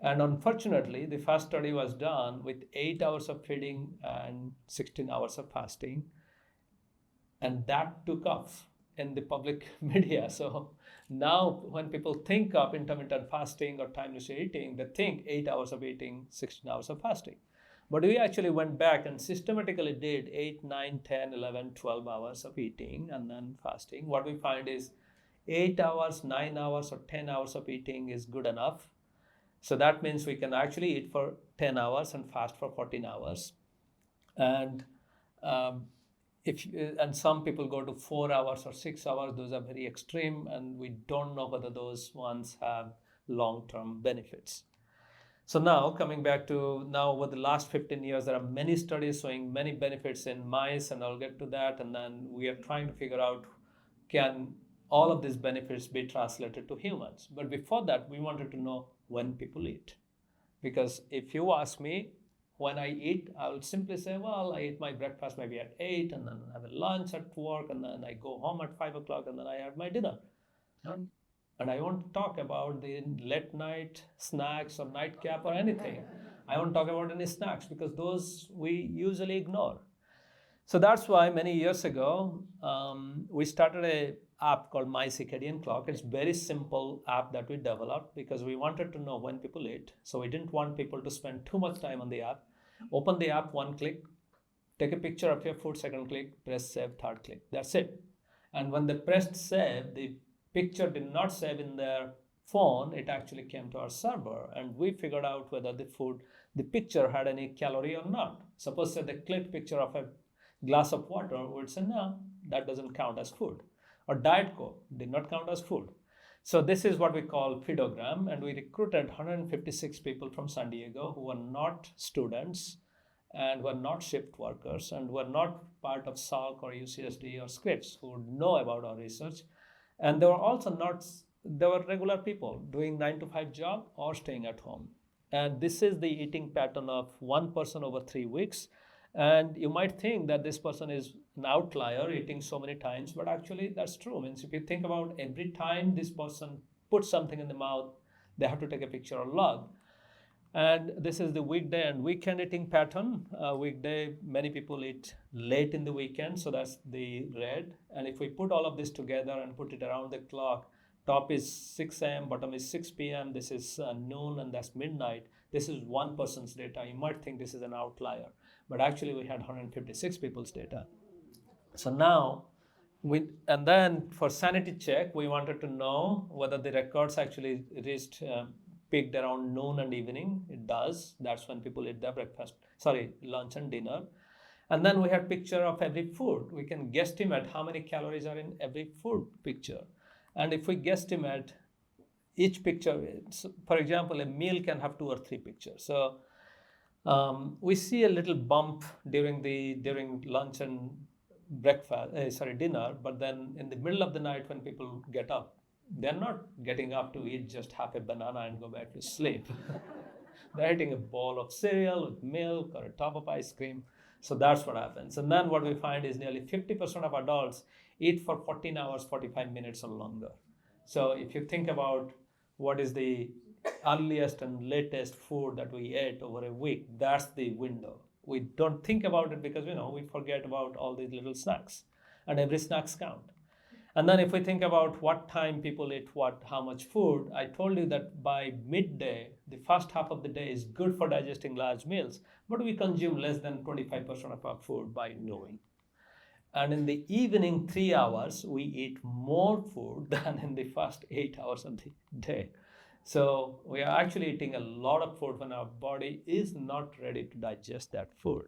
And unfortunately, the first study was done with 8 hours of feeding and 16 hours of fasting. And that took off in the public media. So now when people think of intermittent fasting or time-restricted eating, they think 8 hours of eating, 16 hours of fasting. But we actually went back and systematically did 8, 9, 10, 11, 12 hours of eating and then fasting. What we find is 8 hours, 9 hours, or 10 hours of eating is good enough. So that means we can actually eat for 10 hours and fast for 14 hours. And and some people go to 4 hours or 6 hours. Those are very extreme, and we don't know whether those ones have long-term benefits. So now coming back to now over the last 15 years, there are many studies showing many benefits in mice, and I'll get to that. And then we are trying to figure out, can all of these benefits be translated to humans? But before that, we wanted to know when people eat. Because if you ask me, when I eat, I will simply say, well, I eat my breakfast maybe at 8, and then I have a lunch at work, and then I go home at 5 o'clock, and then I have my dinner. And I won't talk about the late night snacks or nightcap or anything. I won't talk about any snacks because those we usually ignore. So that's why many years ago, we started an app called My Circadian Clock. It's a very simple app that we developed because we wanted to know when people eat. So we didn't want people to spend too much time on the app. Open the app, one click, take a picture of your food, second click, press save, third click. That's it. And when they pressed save, the picture did not save in their phone. It actually came to our server, and we figured out whether the picture had any calorie or not. Suppose they clicked picture of a glass of water, we would say, no, that doesn't count as food. Or Diet Coke did not count as food. So this is what we call Feedogram, and we recruited 156 people from San Diego who were not students and were not shift workers and were not part of Salk or UCSD or Scripps, who would know about our research. And they were also they were regular people doing 9-to-5 job or staying at home. And this is the eating pattern of one person over 3 weeks. And you might think that this person is an outlier eating so many times, but actually that's true. Means if you think about every time this person puts something in the mouth, they have to take a picture or log. And this is the weekday and weekend eating pattern. Weekday, many people eat late in the weekend, so that's the red. And if we put all of this together and put it around the clock, top is 6 a.m., bottom is 6 p.m., this is noon, and that's midnight. This is one person's data. You might think this is an outlier, but actually we had 156 people's data. So now, and then for sanity check, we wanted to know whether the records actually peaked around noon and evening. It does. That's when people eat their lunch and dinner. And then we had picture of every food. We can guesstimate how many calories are in every food picture. And if we guesstimate each picture, for example, a meal can have 2 or 3 pictures. So We see a little bump during lunch and dinner, but then in the middle of the night when people get up, they're not getting up to eat just half a banana and go back to sleep. They're eating a bowl of cereal with milk or a top of ice cream. So that's what happens. And then what we find is nearly 50% of adults eat for 14 hours, 45 minutes or longer. So if you think about what is the earliest and latest food that we ate over a week, that's the window. We don't think about it because we forget about all these little snacks, and every snacks count. And then if we think about what time people eat how much food, I told you that by midday, the first half of the day is good for digesting large meals, but we consume less than 25% of our food by noon. And in the evening 3 hours, we eat more food than in the first 8 hours of the day. So we are actually eating a lot of food when our body is not ready to digest that food.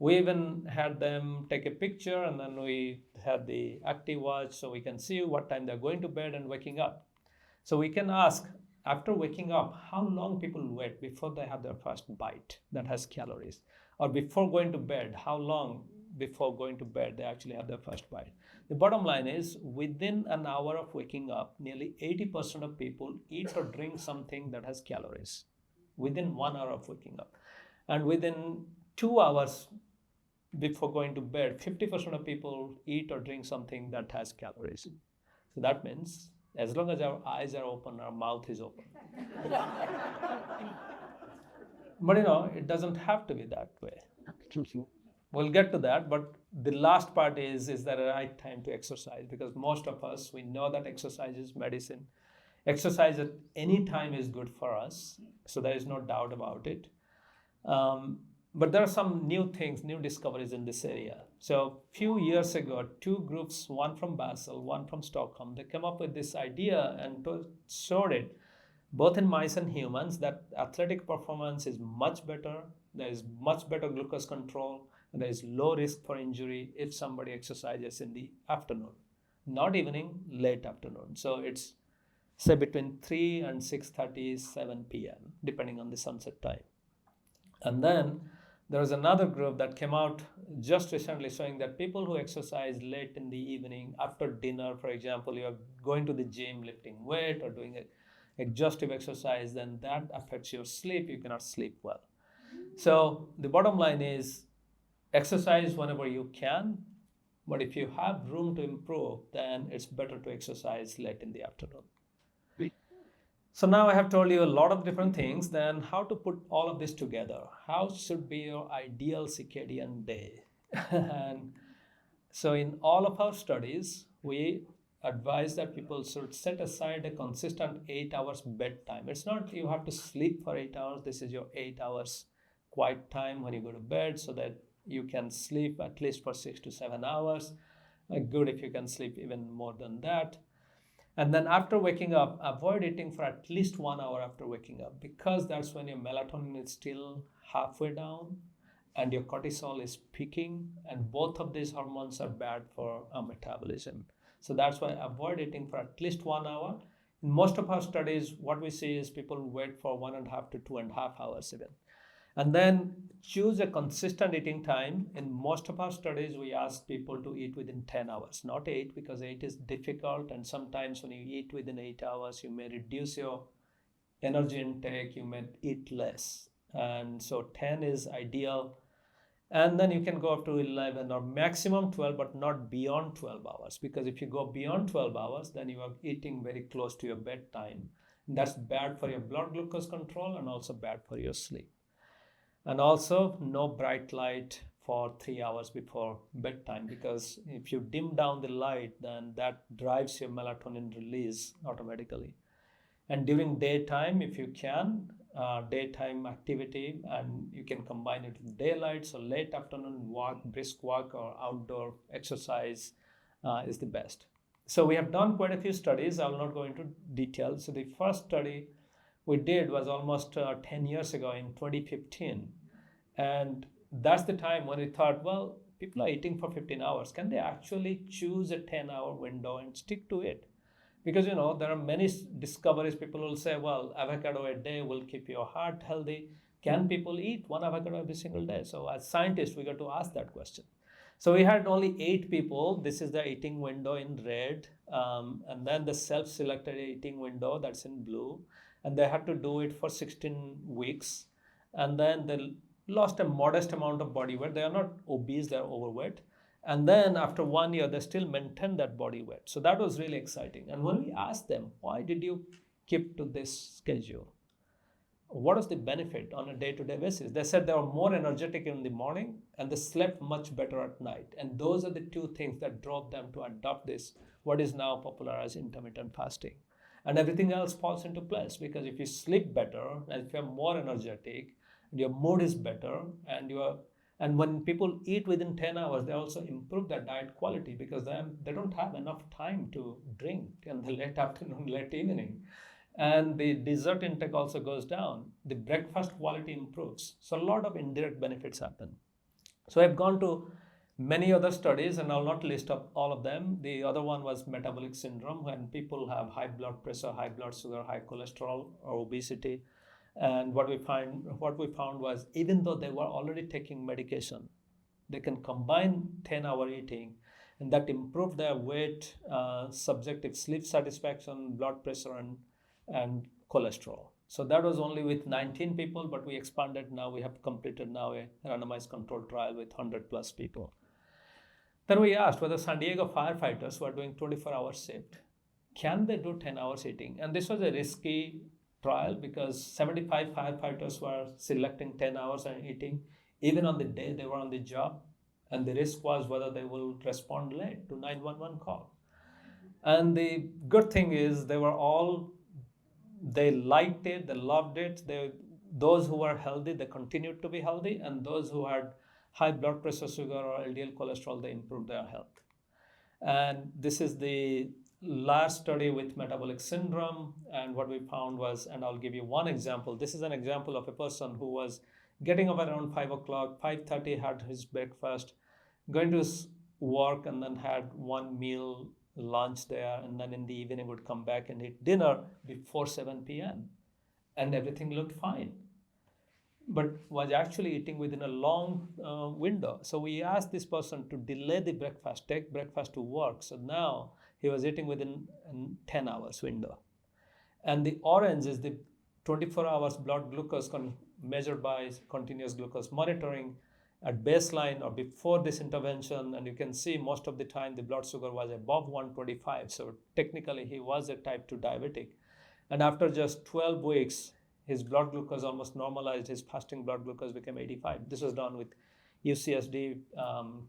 We even had them take a picture, and then we had the active watch so we can see what time they're going to bed and waking up. So we can ask, after waking up, how long people wait before they have their first bite that has calories, or before going to bed, how long before going to bed they actually have their first bite. The bottom line is, within an hour of waking up, nearly 80% of people eat or drink something that has calories within 1 hour of waking up. And within 2 hours before going to bed, 50% of people eat or drink something that has calories. So that means as long as our eyes are open, our mouth is open. But it doesn't have to be that way. We'll get to that, but the last part is there a right time to exercise? Because most of us, we know that exercise is medicine. Exercise at any time is good for us, so there is no doubt about it. But there are some new things, new discoveries in this area. So a few years ago, two groups, one from Basel, one from Stockholm, they came up with this idea and showed it, both in mice and humans, that athletic performance is much better. There is much better glucose control, and there is low risk for injury if somebody exercises in the afternoon, not evening, late afternoon. So it's say between 3 and 6:30, 7 p.m., depending on the sunset time. And then there was another group that came out just recently showing that people who exercise late in the evening, after dinner, for example, you're going to the gym, lifting weight or doing exhaustive exercise, then that affects your sleep. You cannot sleep well. So the bottom line is, exercise whenever you can, but if you have room to improve, then it's better to exercise late in the afternoon. So now I have told you a lot of different things. Then how to put all of this together? How should be your ideal circadian day? And so in all of our studies, we advise that people should set aside a consistent 8 hours bedtime. It's not you have to sleep for 8 hours. This is your 8 hours quiet time when you go to bed, so that you can sleep at least for 6 to 7 hours. Good if you can sleep even more than that. And then after waking up, avoid eating for at least 1 hour after waking up, because that's when your melatonin is still halfway down and your cortisol is peaking, and both of these hormones are bad for our metabolism. So that's why avoid eating for at least 1 hour. In most of our studies, what we see is people wait for 1.5 to 2.5 hours even. And then choose a consistent eating time. In most of our studies, we ask people to eat within 10 hours, not 8, because 8 is difficult. And sometimes when you eat within 8 hours, you may reduce your energy intake, you may eat less. And so 10 is ideal. And then you can go up to 11 or maximum 12, but not beyond 12 hours. Because if you go beyond 12 hours, then you are eating very close to your bedtime. And that's bad for your blood glucose control and also bad for your sleep. And also no bright light for 3 hours before bedtime, because if you dim down the light, then that drives your melatonin release automatically. And during daytime, if you can, daytime activity, and you can combine it with daylight, so late afternoon walk, brisk walk or outdoor exercise is the best. So we have done quite a few studies. I will not go into detail. So the first study we did was almost 10 years ago in 2015. And that's the time when we thought, well, people are eating for 15 hours. Can they actually choose a 10-hour window and stick to it? Because, there are many discoveries. People will say, well, avocado a day will keep your heart healthy. Can people eat one avocado every single day? So as scientists, we got to ask that question. So we had only 8 people. This is the eating window in red, and then the self-selected eating window, that's in blue. And they had to do it for 16 weeks. And then they lost a modest amount of body weight. They are not obese, they're overweight. And then after 1 year, they still maintain that body weight. So that was really exciting. And when we asked them, why did you keep to this schedule? What is the benefit on a day-to-day basis? They said they were more energetic in the morning and they slept much better at night. And those are the two things that drove them to adopt this, what is now popular as intermittent fasting. And everything else falls into place, because if you sleep better and if you're more energetic, and your mood is better, and when people eat within 10 hours, they also improve their diet quality, because they don't have enough time to drink in the late afternoon, late evening. And the dessert intake also goes down. The breakfast quality improves. So a lot of indirect benefits happen. So I've gone to many other studies, and I'll not list up all of them. The other one was metabolic syndrome, when people have high blood pressure, high blood sugar, high cholesterol, or obesity. And what we found was, even though they were already taking medication, they can combine 10-hour eating, and that improved their weight, subjective sleep satisfaction, blood pressure, and cholesterol. So that was only with 19 people, but we expanded. Now we have completed now a randomized controlled trial with 100 plus people. Then we asked whether San Diego firefighters who are doing 24-hour shift, can they do 10 hours eating? And this was a risky trial, because 75 firefighters were selecting 10 hours and eating, even on the day they were on the job. And the risk was whether they will respond late to 911 call. And the good thing is they liked it, they loved it. Those who were healthy, they continued to be healthy. And those who had high blood pressure, sugar, or LDL cholesterol, they improved their health. And this is the last study with metabolic syndrome. And what we found was, and I'll give you one example. This is an example of a person who was getting up around 5 o'clock, 5:30, had his breakfast, going to work, and then had one meal, lunch there, and then in the evening would come back and eat dinner before 7 p.m. And everything looked fine, but was actually eating within a long window. So we asked this person to delay the breakfast, take breakfast to work. So now he was eating within a 10 hours window. And the orange is the 24 hours blood glucose measured by continuous glucose monitoring at baseline or before this intervention. And you can see most of the time the blood sugar was above 125. So technically he was a type 2 diabetic. And after just 12 weeks, his blood glucose almost normalized. His fasting blood glucose became 85. This was done with UCSD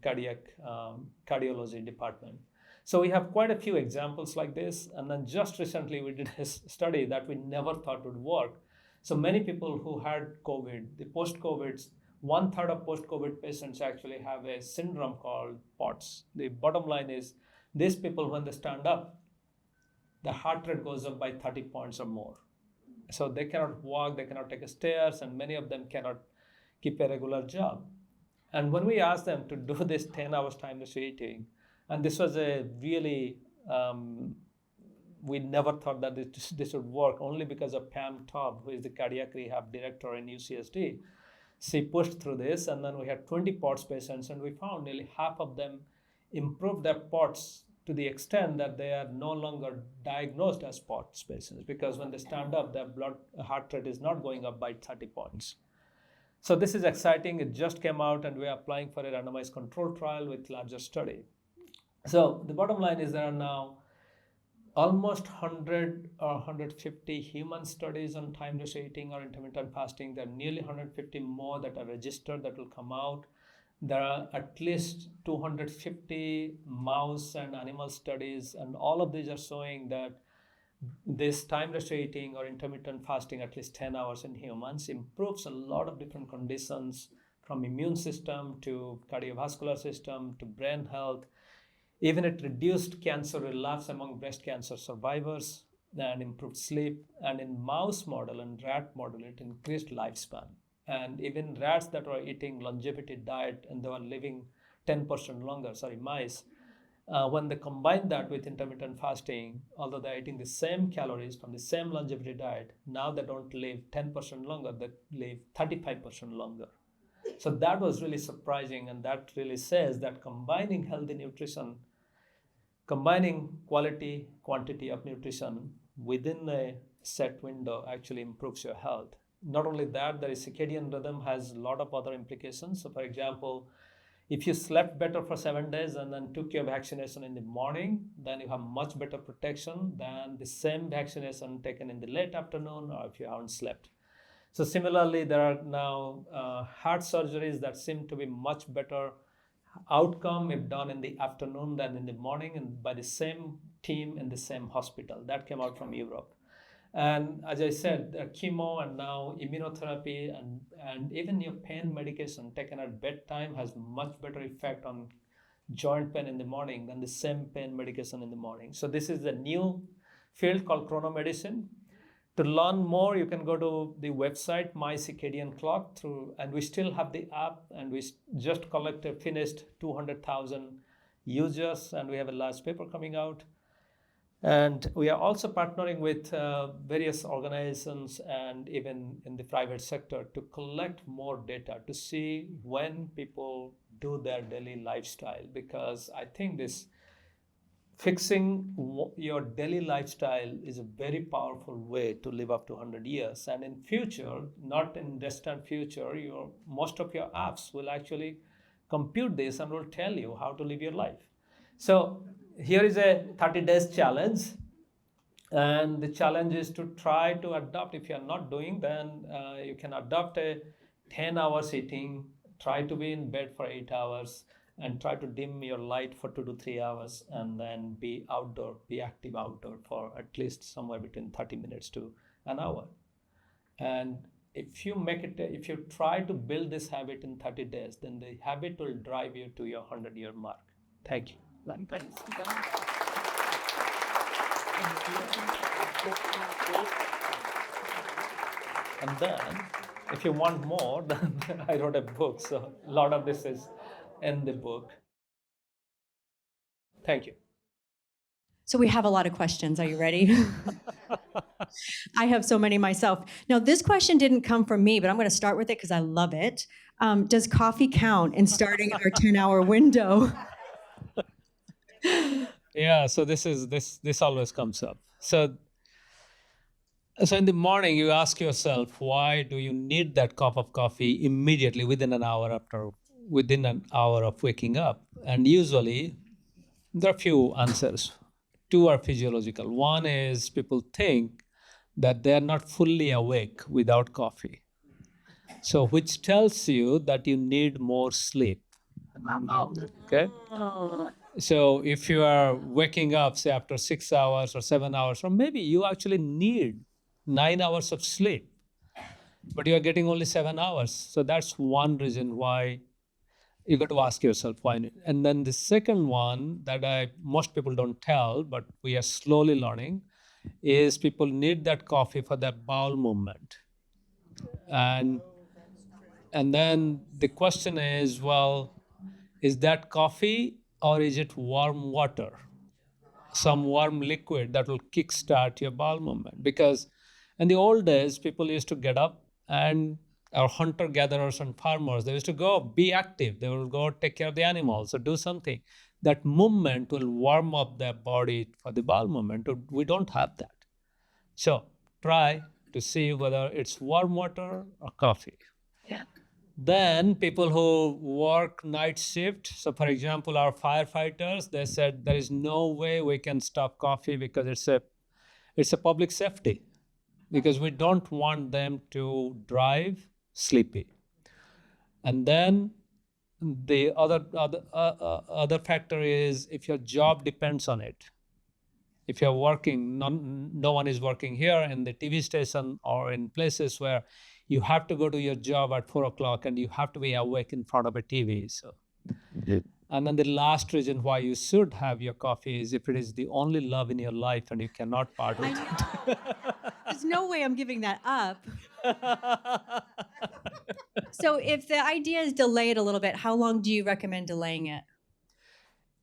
cardiology department. So we have quite a few examples like this. And then just recently we did a study that we never thought would work. So many people who had COVID, the post-COVID, 1/3 of post-COVID patients actually have a syndrome called POTS. The bottom line is, these people, when they stand up, the heart rate goes up by 30 points or more. So they cannot walk, they cannot take stairs, and many of them cannot keep a regular job. And when we asked them to do this 10 hours timeless eating, and this was a really, we never thought that this would work, only because of Pam Taub, who is the cardiac rehab director in UCSD. She pushed through this, and then we had 20 POTS patients, and we found nearly half of them improved their POTS to the extent that they are no longer diagnosed as POTS patients, because when they stand up, their heart rate is not going up by 30 points. So this is exciting. It just came out, and we are applying for a randomized control trial with larger study. So the bottom line is, there are now almost 100 or 150 human studies on timeless eating or intermittent fasting. There are nearly 150 more that are registered that will come out. There are at least 250 mouse and animal studies, and all of these are showing that this timeless eating or intermittent fasting, at least 10 hours in humans, improves a lot of different conditions, from immune system to cardiovascular system to brain health. Even it reduced cancer relapse among breast cancer survivors and improved sleep. And in mouse model and rat model, it increased lifespan. And even rats that were eating longevity diet and they were living 10% longer, mice, When they combine that with intermittent fasting, although they're eating the same calories from the same longevity diet, now they don't live 10% longer, they live 35% longer. So that was really surprising, and that really says that combining healthy nutrition, combining quality, quantity of nutrition within a set window actually improves your health. Not only that, the circadian rhythm has a lot of other implications. So for example, if you slept better for 7 days and then took your vaccination in the morning, then you have much better protection than the same vaccination taken in the late afternoon or if you haven't slept. So similarly, there are now heart surgeries that seem to be much better outcome if done in the afternoon than in the morning, and by the same team in the same hospital. That came out from Europe. And as I said, chemo and now immunotherapy and even your pain medication taken at bedtime has much better effect on joint pain in the morning than the same pain medication in the morning. So this is a new field called chronomedicine. To learn more, you can go to the website My Circadian Clock and we still have the app, and we just finished 200,000 users, and we have a large paper coming out. And we are also partnering with various organizations and even in the private sector to collect more data to see when people do their daily lifestyle, because I think this fixing your daily lifestyle is a very powerful way to live up to 100 years. And in future, not in distant future, most of your apps will actually compute this and will tell you how to live your life. So here is a 30 days challenge. And the challenge is to try to adopt. If you're not doing, then you can adopt a 10 hours eating, try to be in bed for 8 hours, and try to dim your light for 2 to 3 hours, and then be active outdoor for at least somewhere between 30 minutes to an hour. And if you try to build this habit in 30 days, then the habit will drive you to your 100-year mark. Thank you. And then, if you want more, then I wrote a book. So a lot of this is in the book. Thank you. So we have a lot of questions. Are you ready? I have so many myself. Now, this question didn't come from me, but I'm going to start with it because I love it. Does coffee count in starting our 10-hour window? Yeah, so this always comes up. So in the morning, you ask yourself, why do you need that cup of coffee immediately within an hour of waking up? And usually, there are a few answers. Two are physiological. One is people think that they are not fully awake without coffee. So which tells you that you need more sleep. Okay? So if you are waking up, say after 6 hours or 7 hours, or maybe you actually need 9 hours of sleep, but you are getting only 7 hours. So that's one reason why you got to ask yourself why. And then the second one that most people don't tell, but we are slowly learning, is people need that coffee for that bowel movement. And then the question is, well, is that coffee or is it warm water? Some warm liquid that will kickstart your bowel movement. Because in the old days, people used to get up, and our hunter-gatherers and farmers, they used to go be active. They will go take care of the animals or do something. That movement will warm up their body for the bowel movement. We don't have that. So try to see whether it's warm water or coffee. Yeah. Then people who work night shift, so for example, our firefighters, they said there is no way we can stop coffee because it's a public safety, because we don't want them to drive sleepy. And then the other factor is if your job depends on it. If you're working, no one is working here in the TV station or in places where you have to go to your job at 4 o'clock and you have to be awake in front of a TV. So, and then the last reason why you should have your coffee is if it is the only love in your life and you cannot part with it. There's no way I'm giving that up. So if the idea is delay it a little bit, how long do you recommend delaying it?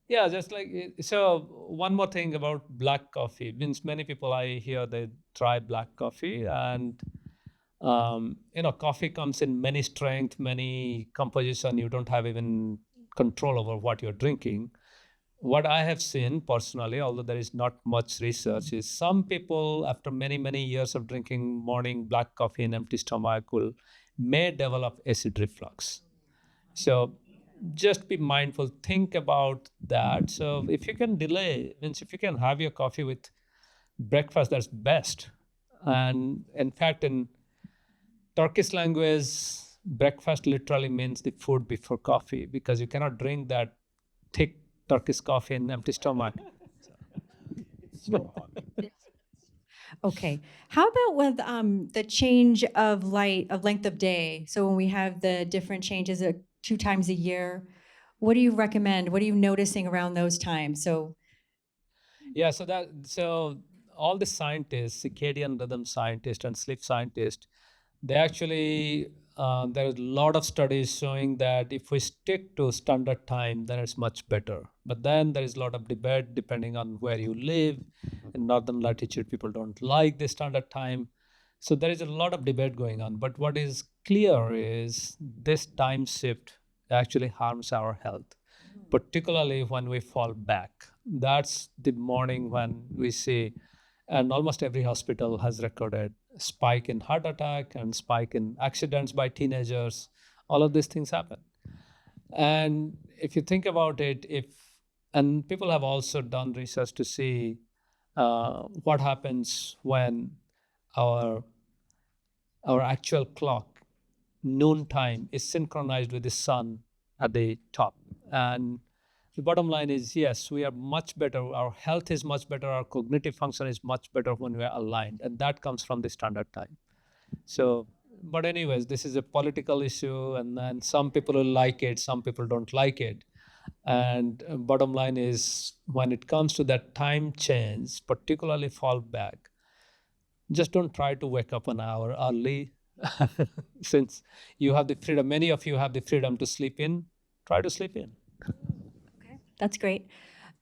Yeah, just like so. One more thing about black coffee means many people I hear they try black coffee, and coffee comes in many strength, many composition. You don't have even control over what you're drinking. What I have seen personally, although there is not much research, is some people after many years of drinking morning black coffee in empty stomach will may develop acid reflux. So just be mindful, think about that. So if you can delay, means if you can have your coffee with breakfast, that's best. And in fact, in Turkish language, breakfast literally means the food before coffee, because you cannot drink that thick Turkish coffee in empty stomach. Okay. How about with the change of light, of length of day? So when we have the different changes 2 times a year, what do you recommend? What are you noticing around those times? So Yeah, so all the scientists, circadian rhythm scientists and sleep scientists, they actually there's a lot of studies showing that if we stick to standard time, then it's much better. But then there is a lot of debate depending on where you live. In northern latitude, people don't like the standard time. So there is a lot of debate going on. But what is clear is this time shift actually harms our health, particularly when we fall back. That's the morning when we see, and almost every hospital has recorded spike in heart attack and spike in accidents by teenagers. All of these things happen. And if you think about it, and people have also done research to see what happens when our our actual clock noon time is synchronized with the sun at the top. And the bottom line is, yes, we are much better. Our health is much better. Our cognitive function is much better when we are aligned. And that comes from the standard time. So, but anyways, this is a political issue, and then some people will like it, some people don't like it. And bottom line is, when it comes to that time change, particularly fall back, just don't try to wake up an hour early. Since you have the freedom, many of you have the freedom to sleep in, try to sleep in. okay, that's great.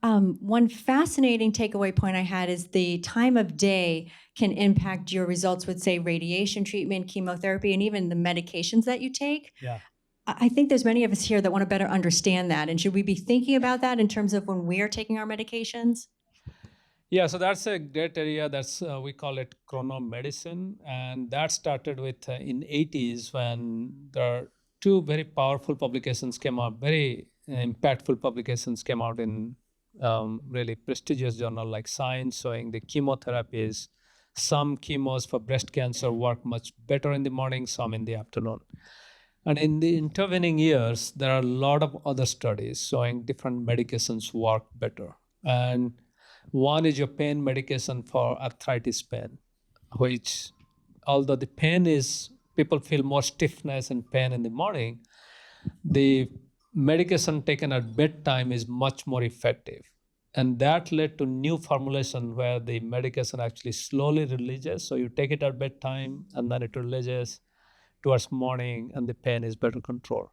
One fascinating takeaway point I had is the time of day can impact your results with, say, radiation treatment, chemotherapy, and even the medications that you take. Yeah. I think there's many of us here that want to better understand that. And should we be thinking about that in terms of when we're taking our medications? Yeah, so that's a great area. That's we call it chronomedicine, and that started with in 80s when there are two very powerful publications came out, very impactful publications came out in really prestigious journal like Science, showing the chemotherapies. Some chemos for breast cancer work much better in the morning, some in the afternoon. And in the intervening years, there are a lot of other studies showing different medications work better. And one is your pain medication for arthritis pain, which, although the pain is, people feel more stiffness and pain in the morning, the medication taken at bedtime is much more effective. And that led to new formulation where the medication actually slowly releases. So you take it at bedtime and then it releases towards morning and the pain is better controlled.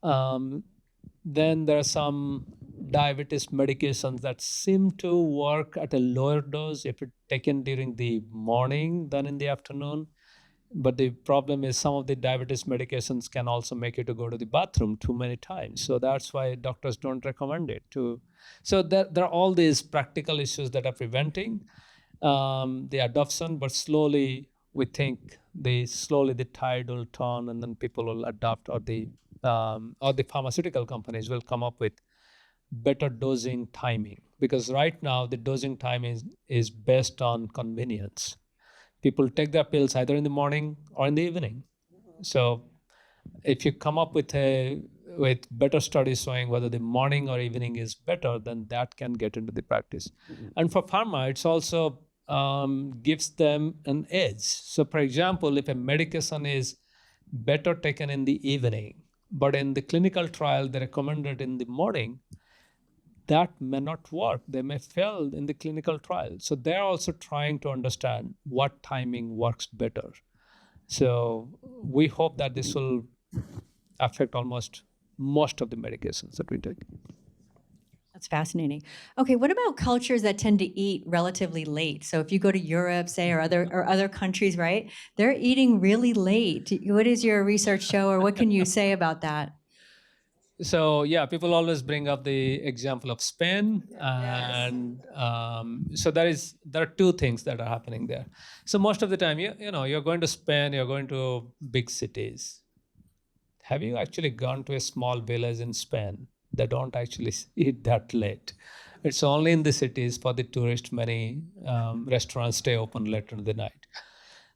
Um, then there are some diabetes medications that seem to work at a lower dose if it's taken during the morning than in the afternoon. But the problem is some of the diabetes medications can also make you to go to the bathroom too many times. So that's why doctors don't recommend it to. So there are all these practical issues that are preventing the adoption, but slowly we think slowly the tide will turn and then people will adopt, or the pharmaceutical companies will come up with better dosing timing, because right now the dosing time is based on convenience. People take their pills either in the morning or in the evening. So if you come up with better studies showing whether the morning or evening is better, then that can get into the practice. And for pharma, it's also gives them an edge. So for example, if a medication is better taken in the evening, but in the clinical trial they recommend it in the morning, that may not work. They may fail in the clinical trial. So they're also trying to understand what timing works better. So we hope that this will affect almost most of the medications that we take. That's fascinating. Okay, what about cultures that tend to eat relatively late? So if you go to Europe, say, or other countries, right? They're eating really late. What does your research show, or what can you say about that? So yeah, people always bring up the example of Spain, and so there are two things that are happening there. So most of the time, you're going to Spain, you're going to big cities. Have you actually gone to a small village in Spain? They don't actually eat that late. It's only in the cities for the tourists. Many restaurants stay open later in the night.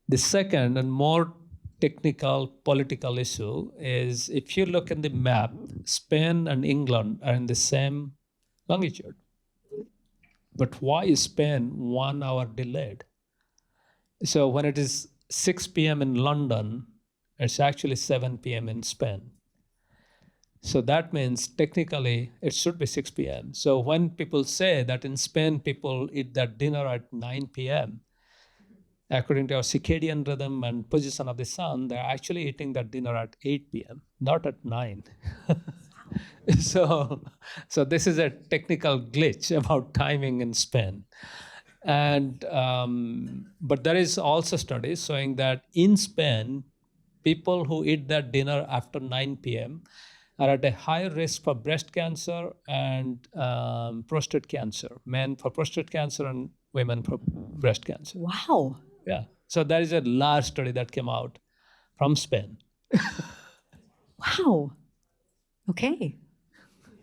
The second and more technical political issue is if you look in the map, Spain and England are in the same longitude. But why is Spain 1 hour delayed? So when it is 6 p.m. in London, it's actually 7 p.m. in Spain. So that means technically it should be 6 p.m. So when people say that in Spain people eat their dinner at 9 p.m., according to our circadian rhythm and position of the sun, they're actually eating their dinner at 8 p.m., not at 9. So this is a technical glitch about timing in Spain. And but there is also studies showing that in Spain, people who eat their dinner after 9 p.m. are at a higher risk for breast cancer and prostate cancer. Men for prostate cancer and women for breast cancer. Wow. Yeah. So there is a large study that came out from Spain. Wow. Okay.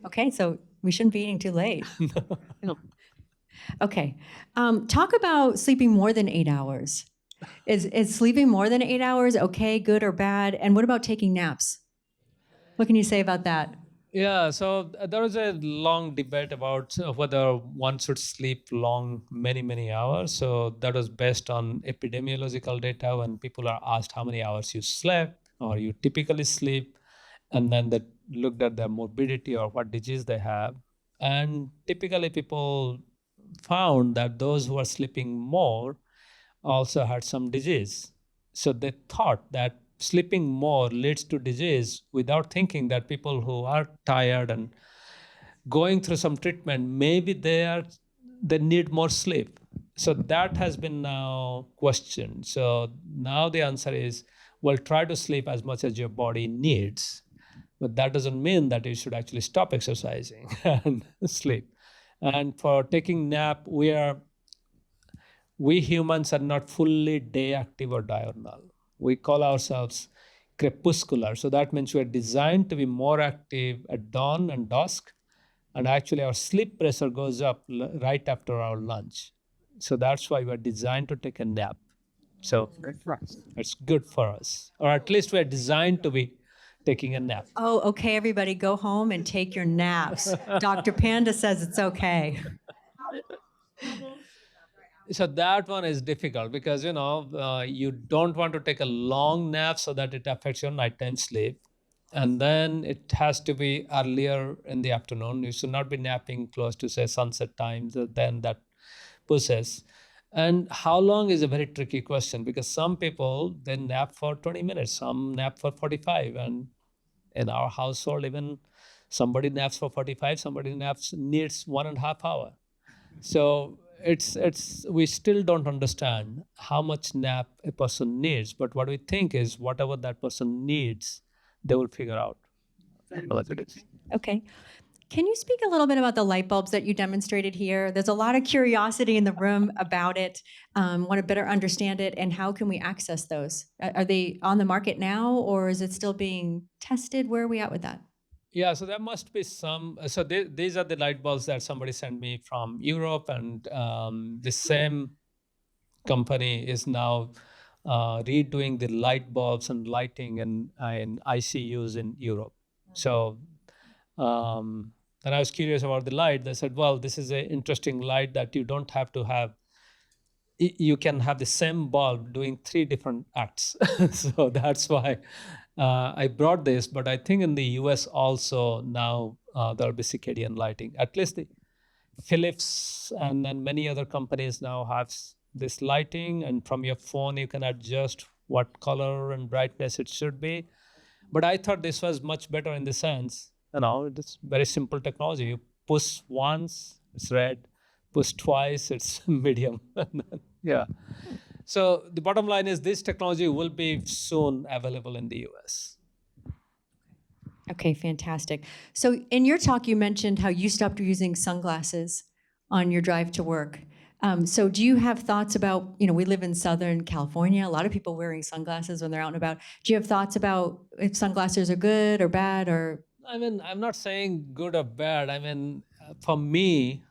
Okay, so we shouldn't be eating too late. No. Okay. Talk about sleeping more than 8 hours. Is sleeping more than 8 hours okay, good, or bad? And what about taking naps? What can you say about that? Yeah, so there was a long debate about whether one should sleep long, many hours. So that was based on epidemiological data when people are asked how many hours you slept or you typically sleep, and then they looked at their morbidity or what disease they have. And typically people found that those who are sleeping more also had some disease. So they thought that sleeping more leads to disease without thinking that people who are tired and going through some treatment, maybe they need more sleep. So that has been now questioned. So now the answer is, well, try to sleep as much as your body needs, but that doesn't mean that you should actually stop exercising and sleep. And for taking nap, we humans are not fully day active or diurnal. We call ourselves crepuscular. So that means we're designed to be more active at dawn and dusk. And actually, our sleep pressure goes up right after our lunch. So that's why we're designed to take a nap. So it's good for us. Or at least we're designed to be taking a nap. Oh, okay, everybody, go home and take your naps. Dr. Panda says it's okay. So that one is difficult because you don't want to take a long nap so that it affects your nighttime sleep, and then it has to be earlier in the afternoon. You should not be napping close to say sunset time. Then that pushes. And how long is a very tricky question because some people they nap for 20 minutes, some nap for 45, and in our household even somebody naps for 45, somebody needs 1.5 hours. So it's we still don't understand how much nap a person needs, but what we think is whatever that person needs, they will figure out what it is. Okay. Can you speak a little bit about the light bulbs that you demonstrated here? There's a lot of curiosity in the room about it. Want to better understand it, and how can we access those? Are they on the market now, or is it still being tested? Where are we at with that? Yeah, so there must be some. So these are the light bulbs that somebody sent me from Europe, and the same company is now redoing the light bulbs and lighting in ICUs in Europe. So and I was curious about the light. They said, well, this is an interesting light that you don't have to have. You can have the same bulb doing 3 different acts. So that's why I brought this. But I think in the US also now there'll be circadian lighting. At least the Philips and then many other companies now have this lighting, and from your phone you can adjust what color and brightness it should be. But I thought this was much better in the sense, it's very simple technology. You push once, it's red. Push twice, it's medium. Yeah. So the bottom line is this technology will be soon available in the US. Okay, fantastic. So in your talk, you mentioned how you stopped using sunglasses on your drive to work. So do you have thoughts about, we live in Southern California, a lot of people wearing sunglasses when they're out and about. Do you have thoughts about if sunglasses are good or bad or? I mean, I'm not saying good or bad. I mean, for me,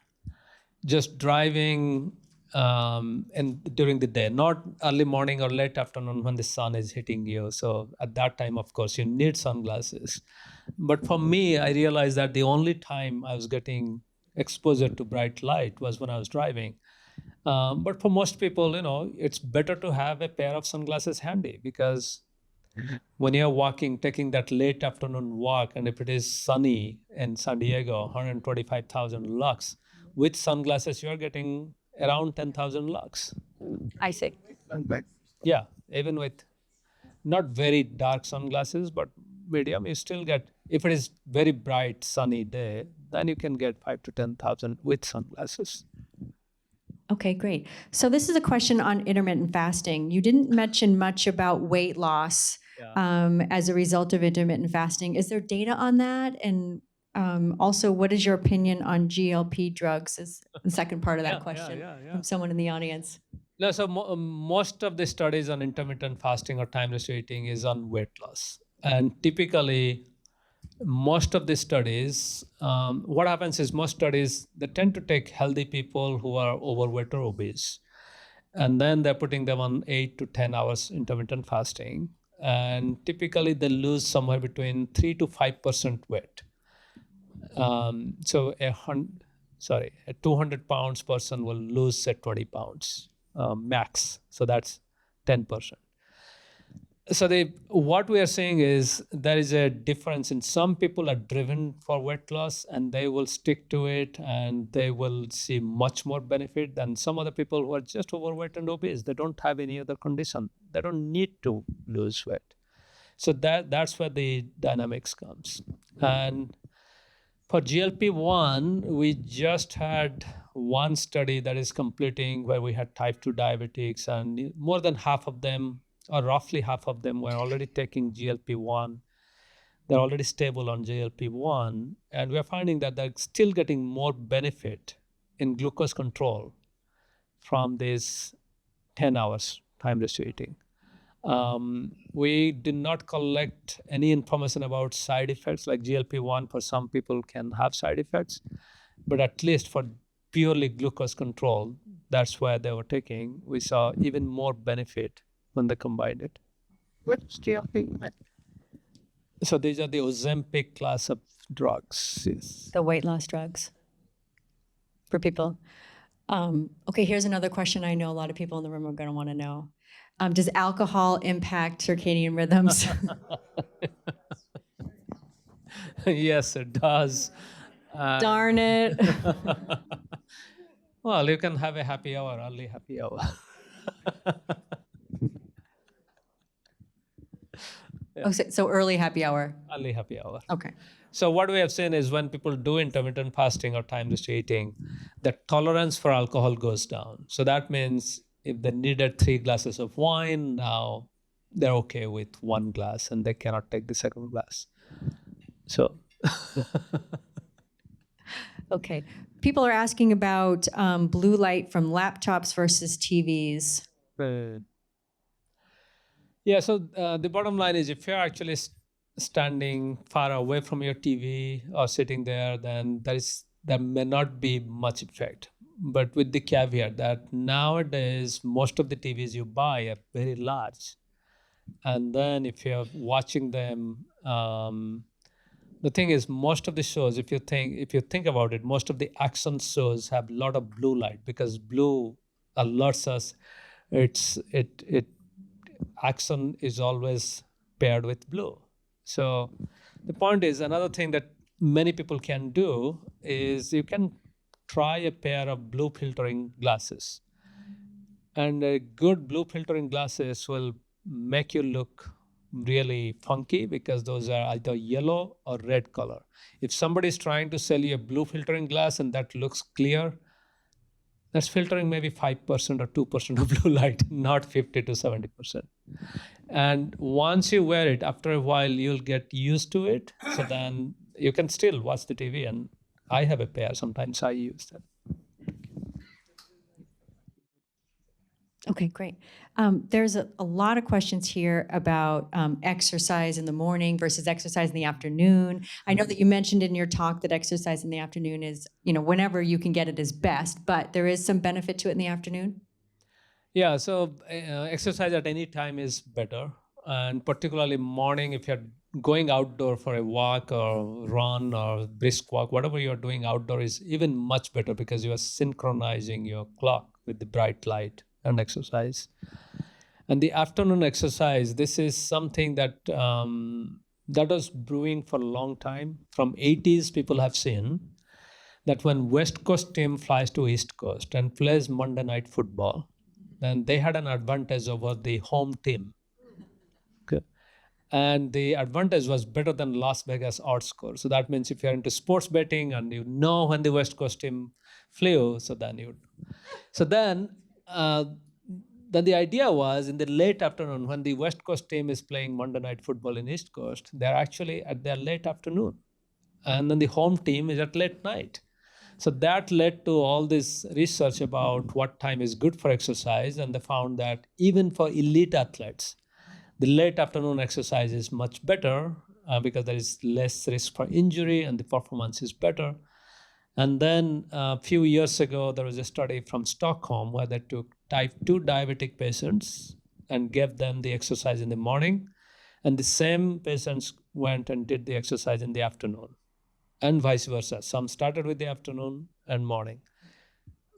just driving and during the day, not early morning or late afternoon when the sun is hitting you. So at that time, of course, you need sunglasses. But for me, I realized that the only time I was getting exposure to bright light was when I was driving. But for most people, it's better to have a pair of sunglasses handy because when you're walking, taking that late afternoon walk, and if it is sunny in San Diego, 125,000 lux, with sunglasses, you're getting around 10,000 lux. I see. Yeah, even with not very dark sunglasses, but medium, you still get, if it is very bright, sunny day, then you can get 5 to 10,000 with sunglasses. Okay, great. So this is a question on intermittent fasting. You didn't mention much about weight loss as a result of intermittent fasting. Is there data on that? And also, what is your opinion on GLP drugs? Is the second part of that question from someone in the audience. No, so most of the studies on intermittent fasting or time-restricted eating is on weight loss. And typically, most of the studies, what happens is most studies, they tend to take healthy people who are overweight or obese, and then they're putting them on 8 to 10 hours intermittent fasting. And typically they lose somewhere between 3 to 5% weight. So a 200 pounds person will lose say 20 pounds max. So that's 10%. So what we are saying is there is a difference in some people are driven for weight loss and they will stick to it and they will see much more benefit than some other people who are just overweight and obese. They don't have any other condition. They don't need to lose weight. So that's where the dynamics comes. And for GLP-1, we just had one study that is completing where we had type 2 diabetics, and more than half of them, or roughly half of them, were already taking GLP-1. They're already stable on GLP-1, and we're finding that they're still getting more benefit in glucose control from this 10 hours time-restricted eating. We did not collect any information about side effects, like GLP-1 for some people can have side effects, but at least for purely glucose control, that's where they were taking, we saw even more benefit when they combined it. What's GLP? So these are the Ozempic class of drugs. Yes. The weight loss drugs for people. Okay, here's another question I know a lot of people in the room are going to want to know. Does alcohol impact circadian rhythms? Yes, it does. Darn it. Well, you can have a happy hour, early happy hour. Yeah. Oh, so early happy hour. Early happy hour. Okay. So what we have seen is when people do intermittent fasting or time-restricted eating, the tolerance for alcohol goes down. So that means if they needed 3 glasses of wine, now they're okay with 1 glass and they cannot take the second glass. So. Okay. People are asking about blue light from laptops versus TVs. Yeah, so the bottom line is if you're actually standing far away from your TV or sitting there, then there may not be much effect. But with the caveat that nowadays, most of the TVs you buy are very large. And then if you're watching them, the thing is, most of the shows, if you think about it, most of the action shows have a lot of blue light because blue alerts us. Action is always paired with blue. So the point is, another thing that many people can do is you can try a pair of blue filtering glasses. And good blue filtering glasses will make you look really funky because those are either yellow or red color. If somebody is trying to sell you a blue filtering glass and that looks clear, that's filtering maybe 5% or 2% of blue light, not 50 to 70%. And once you wear it, after a while, you'll get used to it. So then you can still watch the TV. And I have a pair. Sometimes I use that. Okay, great. There's a lot of questions here about exercise in the morning versus exercise in the afternoon. I know that you mentioned in your talk that exercise in the afternoon is, whenever you can get it is best, but there is some benefit to it in the afternoon? Yeah, so exercise at any time is better. And particularly morning, if you're going outdoor for a walk or run or brisk walk, whatever you're doing outdoor is even much better because you are synchronizing your clock with the bright light and exercise. And the afternoon exercise, this is something that that was brewing for a long time. From 80s, people have seen that when West Coast team flies to East Coast and plays Monday night football, then they had an advantage over the home team. Okay. And the advantage was better than Las Vegas odds score. So that means if you're into sports betting and you know when the West Coast team flew, then the idea was in the late afternoon when the West Coast team is playing Monday night football in East Coast, they're actually at their late afternoon. And then the home team is at late night. So that led to all this research about what time is good for exercise. And they found that even for elite athletes, the late afternoon exercise is much better because there is less risk for injury and the performance is better. And then a few years ago, there was a study from Stockholm where they took type 2 diabetic patients and gave them the exercise in the morning. And the same patients went and did the exercise in the afternoon and vice versa. Some started with the afternoon and morning.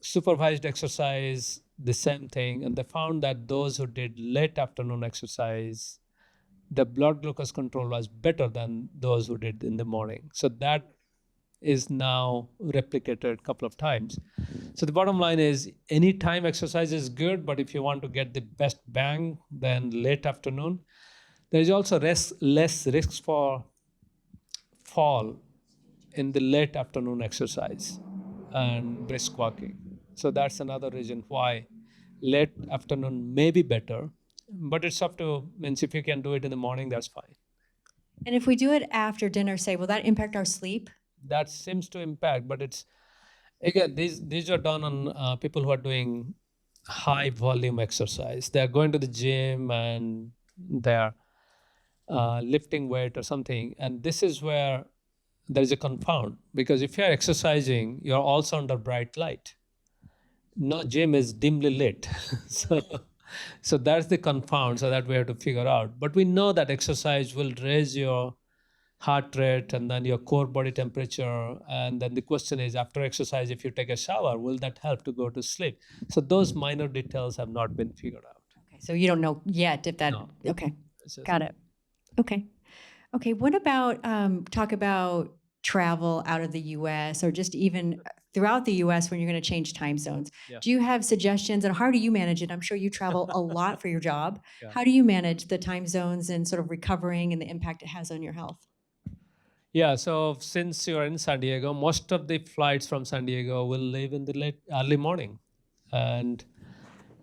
Supervised exercise, the same thing. And they found that those who did late afternoon exercise, the blood glucose control was better than those who did in the morning. So that is now replicated a couple of times. So the bottom line is anytime exercise is good, but if you want to get the best bang, then late afternoon. There is also less risks for fall in the late afternoon exercise and brisk walking. So that's another reason why late afternoon may be better, but it's up to, means if you can do it in the morning, that's fine. And if we do it after dinner, say, will that impact our sleep? That seems to impact, but it's, again, these are done on people who are doing high volume exercise. They're going to the gym and they're lifting weight or something. And this is where there is a confound, because if you're exercising, you're also under bright light. No gym is dimly lit. so that's the confound, so that we have to figure out. But we know that exercise will raise your heart rate and then your core body temperature. And then the question is, after exercise, if you take a shower, will that help to go to sleep? So those minor details have not been figured out. Okay, so you don't know yet if that, No. Okay, got it. Okay, what about, talk about travel out of the US or just even throughout the US when you're going to change time zones? Yeah. Do you have suggestions and how do you manage it? I'm sure you travel a lot for your job. Yeah. How do you manage the time zones and sort of recovering and the impact it has on your health? Yeah, so since you're in San Diego, most of the flights from San Diego will leave in the early morning. And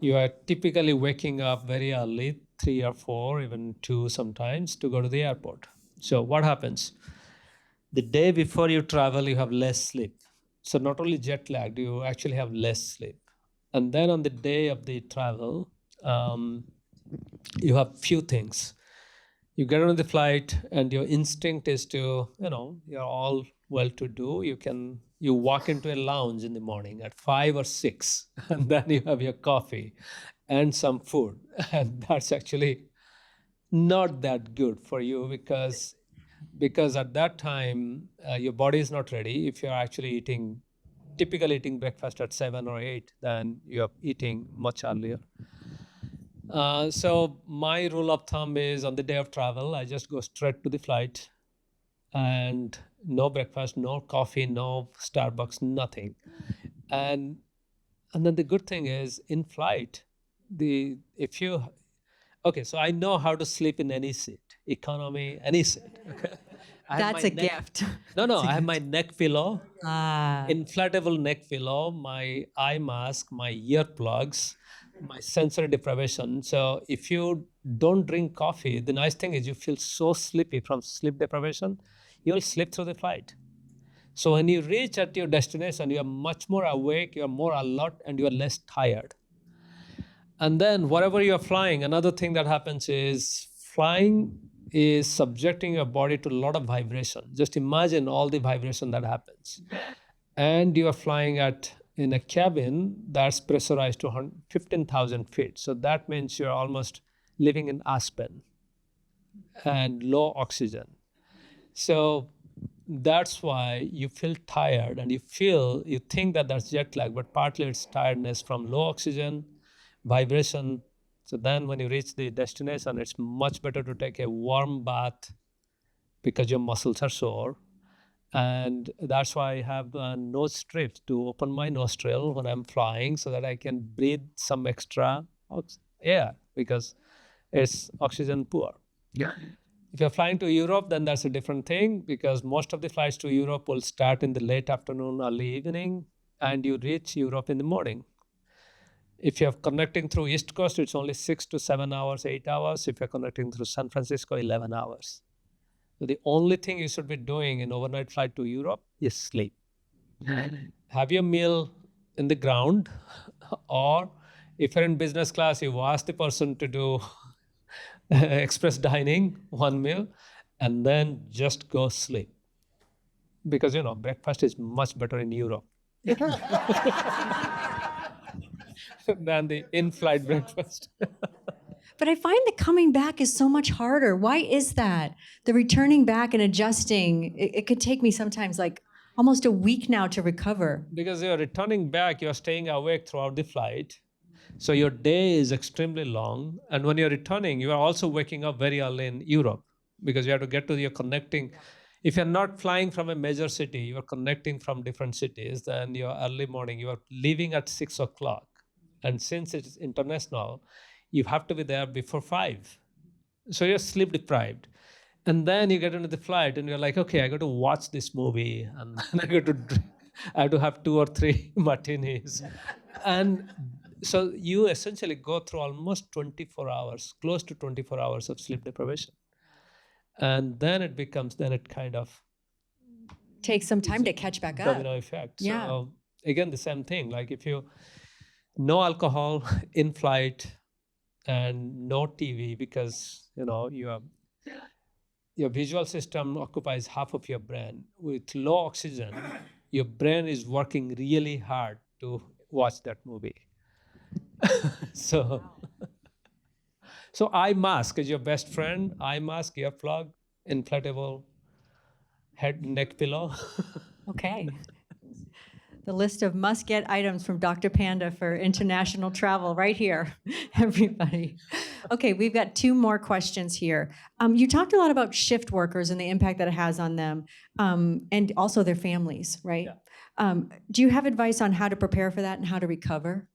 you are typically waking up very early, 3 or 4, even 2 sometimes, to go to the airport. So what happens? The day before you travel, you have less sleep. So not only jet lagged, you actually have less sleep. And then on the day of the travel, you have few things. You get on the flight and your instinct is to, you're all well-to-do. You walk into a lounge in the morning at 5 or 6, and then you have your coffee and some food. And that's actually not that good for you because at that time, your body is not ready. If you're actually typically eating breakfast at 7 or 8, then you're eating much earlier. So my rule of thumb is on the day of travel, I just go straight to the flight and no breakfast, no coffee, no Starbucks, nothing. And then the good thing is in flight, Okay, so I know how to sleep in any seat, economy, any seat. Okay. I have That's my a neck, gift. no, That's a I have my gift. neck pillow, Ah, inflatable neck pillow, my eye mask, my earplugs, my sensory deprivation. So if you don't drink coffee, the nice thing is you feel so sleepy from sleep deprivation, you'll sleep through the flight. So when you reach at your destination, you are much more awake, you are more alert, and you are less tired. And then wherever you're flying, another thing that happens is flying is subjecting your body to a lot of vibration. Just imagine all the vibration that happens. And you are flying at in a cabin that's pressurized to 15,000 feet. So that means you're almost living in aspen and low oxygen. So that's why you feel tired and you think that that's jet lag, but partly it's tiredness from low oxygen, vibration. So then when you reach the destination, it's much better to take a warm bath because your muscles are sore. And that's why I have nose strips to open my nostril when I'm flying so that I can breathe some extra air because it's oxygen poor. Yeah. If you're flying to Europe, then that's a different thing because most of the flights to Europe will start in the late afternoon, early evening, and you reach Europe in the morning. If you're connecting through East Coast, it's only 6 to 7 hours, 8 hours. If you're connecting through San Francisco, 11 hours. So the only thing you should be doing in overnight flight to Europe is sleep. Have your meal in the ground, or if you're in business class, you ask the person to do express dining, one meal, and then just go sleep. Because, breakfast is much better in Europe than the in-flight breakfast. but I find that coming back is so much harder. Why is that? The returning back and adjusting, it could take me sometimes like almost a week now to recover. Because you're returning back, you're staying awake throughout the flight. So your day is extremely long. And when you're returning, you are also waking up very early in Europe because you have to get to your connecting. If you're not flying from a major city, you're connecting from different cities, then your early morning, you are leaving at 6 o'clock. And since it's international, you have to be there before 5. So you're sleep deprived. And then you get into the flight and you're like, okay, I got to watch this movie and then I have to have 2 or 3 martinis. And so you essentially go through almost 24 hours, close to 24 hours of sleep deprivation. And then it kind of Takes some time to catch back up. domino effect. Yeah. So again, the same thing. Like if you no alcohol in flight and no TV because your visual system occupies half of your brain. With low oxygen, your brain is working really hard to watch that movie. So, so eye mask is your best friend. Eye mask, earplug, inflatable head neck pillow. Okay. The list of must-get items from Dr. Panda for international travel right here, everybody. Okay, we've got 2 more questions here. You talked a lot about shift workers and the impact that it has on them, and also their families, right? Yeah. Do you have advice on how to prepare for that and how to recover?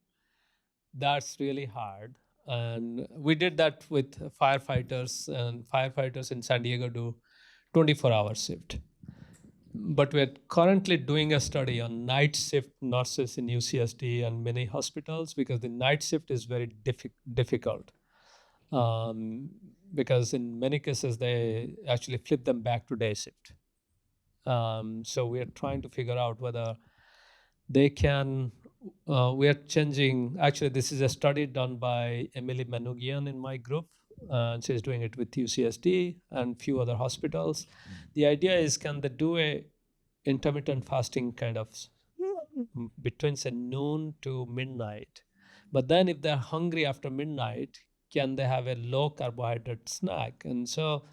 That's really hard. And we did that with firefighters, and firefighters in San Diego do 24-hour shift. But we're currently doing a study on night shift nurses in UCSD and many hospitals because the night shift is very difficult. Because in many cases, they actually flip them back to day shift. So we're trying to figure out whether they can, we are changing, actually this is a study done by Emily Manugian in my group. She's doing it with UCSD and few other hospitals. The idea is, can they do a intermittent fasting kind of between say noon to midnight? But then if they're hungry after midnight, can they have a low carbohydrate snack? And so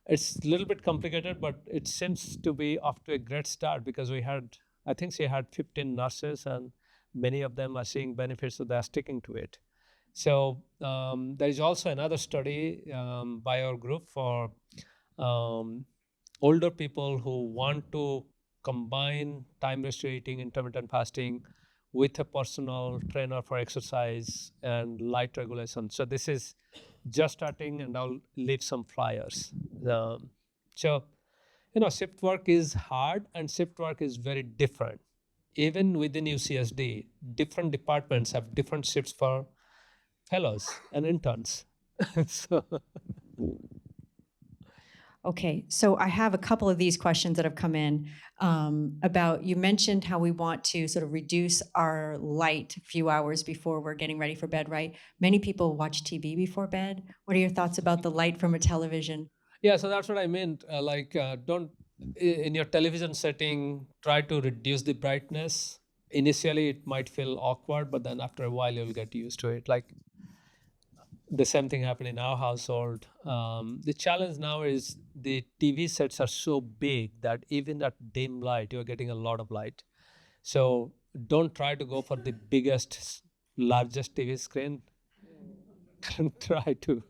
it's a little bit complicated, but it seems to be off to a great start because I think she had 15 nurses and many of them are seeing benefits, so they're sticking to it. So there is also another study by our group for older people who want to combine time restricted eating, intermittent fasting with a personal trainer for exercise and light regulation. So this is just starting, and I'll leave some flyers. So, shift work is hard, and shift work is very different. Even within UCSD, different departments have different shifts for fellows and interns. So, Okay, so I have a couple of these questions that have come in about, you mentioned how we want to sort of reduce our light a few hours before we're getting ready for bed, right? Many people watch TV before bed. What are your thoughts about the light from a television? yeah, so that's what I meant. Don't, in your television setting, try to reduce the brightness. Initially, it might feel awkward, but then after a while, you'll get used to it. Like, the same thing happened in our household. The challenge now is the TV sets are so big that even at dim light, you're getting a lot of light. So don't try to go for the biggest, largest TV screen. Try to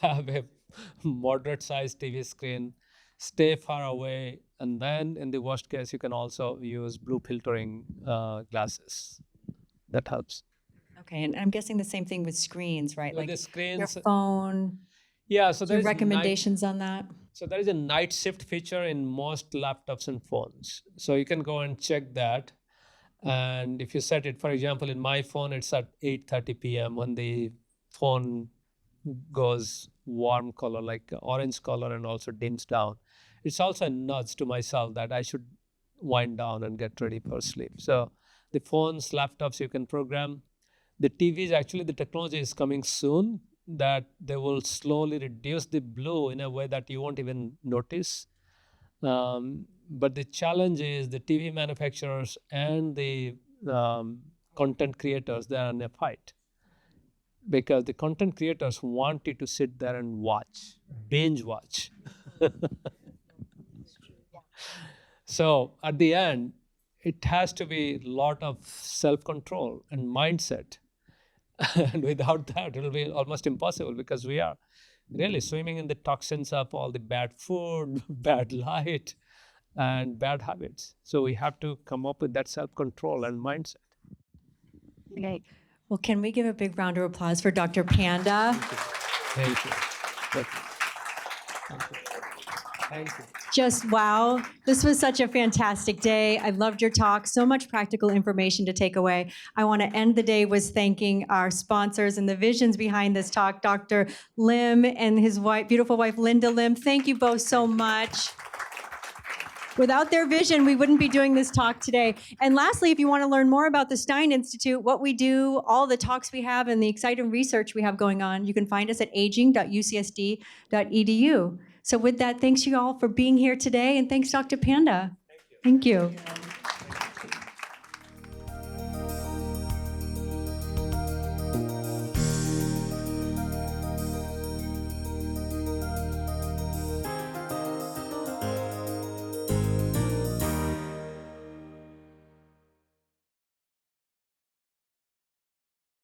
have a moderate sized TV screen. Stay far away. And then in the worst case, you can also use blue filtering glasses. That helps. Okay, and I'm guessing the same thing with screens, right? With Like the screens, your phone. yeah, so Your there's recommendations on that? So there is a night shift feature in most laptops and phones. So you can go and check that. And if you set it, for example, in my phone, it's at 8:30 p.m. when the phone goes warm color, like orange color, and also dims down. It's also a nudge to myself that I should wind down and get ready for sleep. So the phones, laptops, you can program. The TVs, actually, the technology is coming soon that they will slowly reduce the blue in a way that you won't even notice. But the challenge is the TV manufacturers and the content creators, they're in a fight. Because the content creators want you to sit there and watch, binge watch. So at the end, it has to be a lot of self-control and mindset. And without that, it will be almost impossible because we are really swimming in the toxins of all the bad food, bad light, and bad habits. So we have to come up with that self-control and mindset. Okay. Well, can we give a big round of applause for Dr. Panda? Thank you. Thank you. Thank you. Just wow. This was such a fantastic day. I loved your talk. So much practical information to take away. I want to end the day with thanking our sponsors and the visions behind this talk, Dr. Lim and his wife, beautiful wife, Linda Lim. Thank you both so much. Without their vision, we wouldn't be doing this talk today. And lastly, if you want to learn more about the Stein Institute, what we do, all the talks we have, and the exciting research we have going on, you can find us at aging.ucsd.edu. So with that, thanks you all for being here today, and thanks, Dr. Panda. Thank you.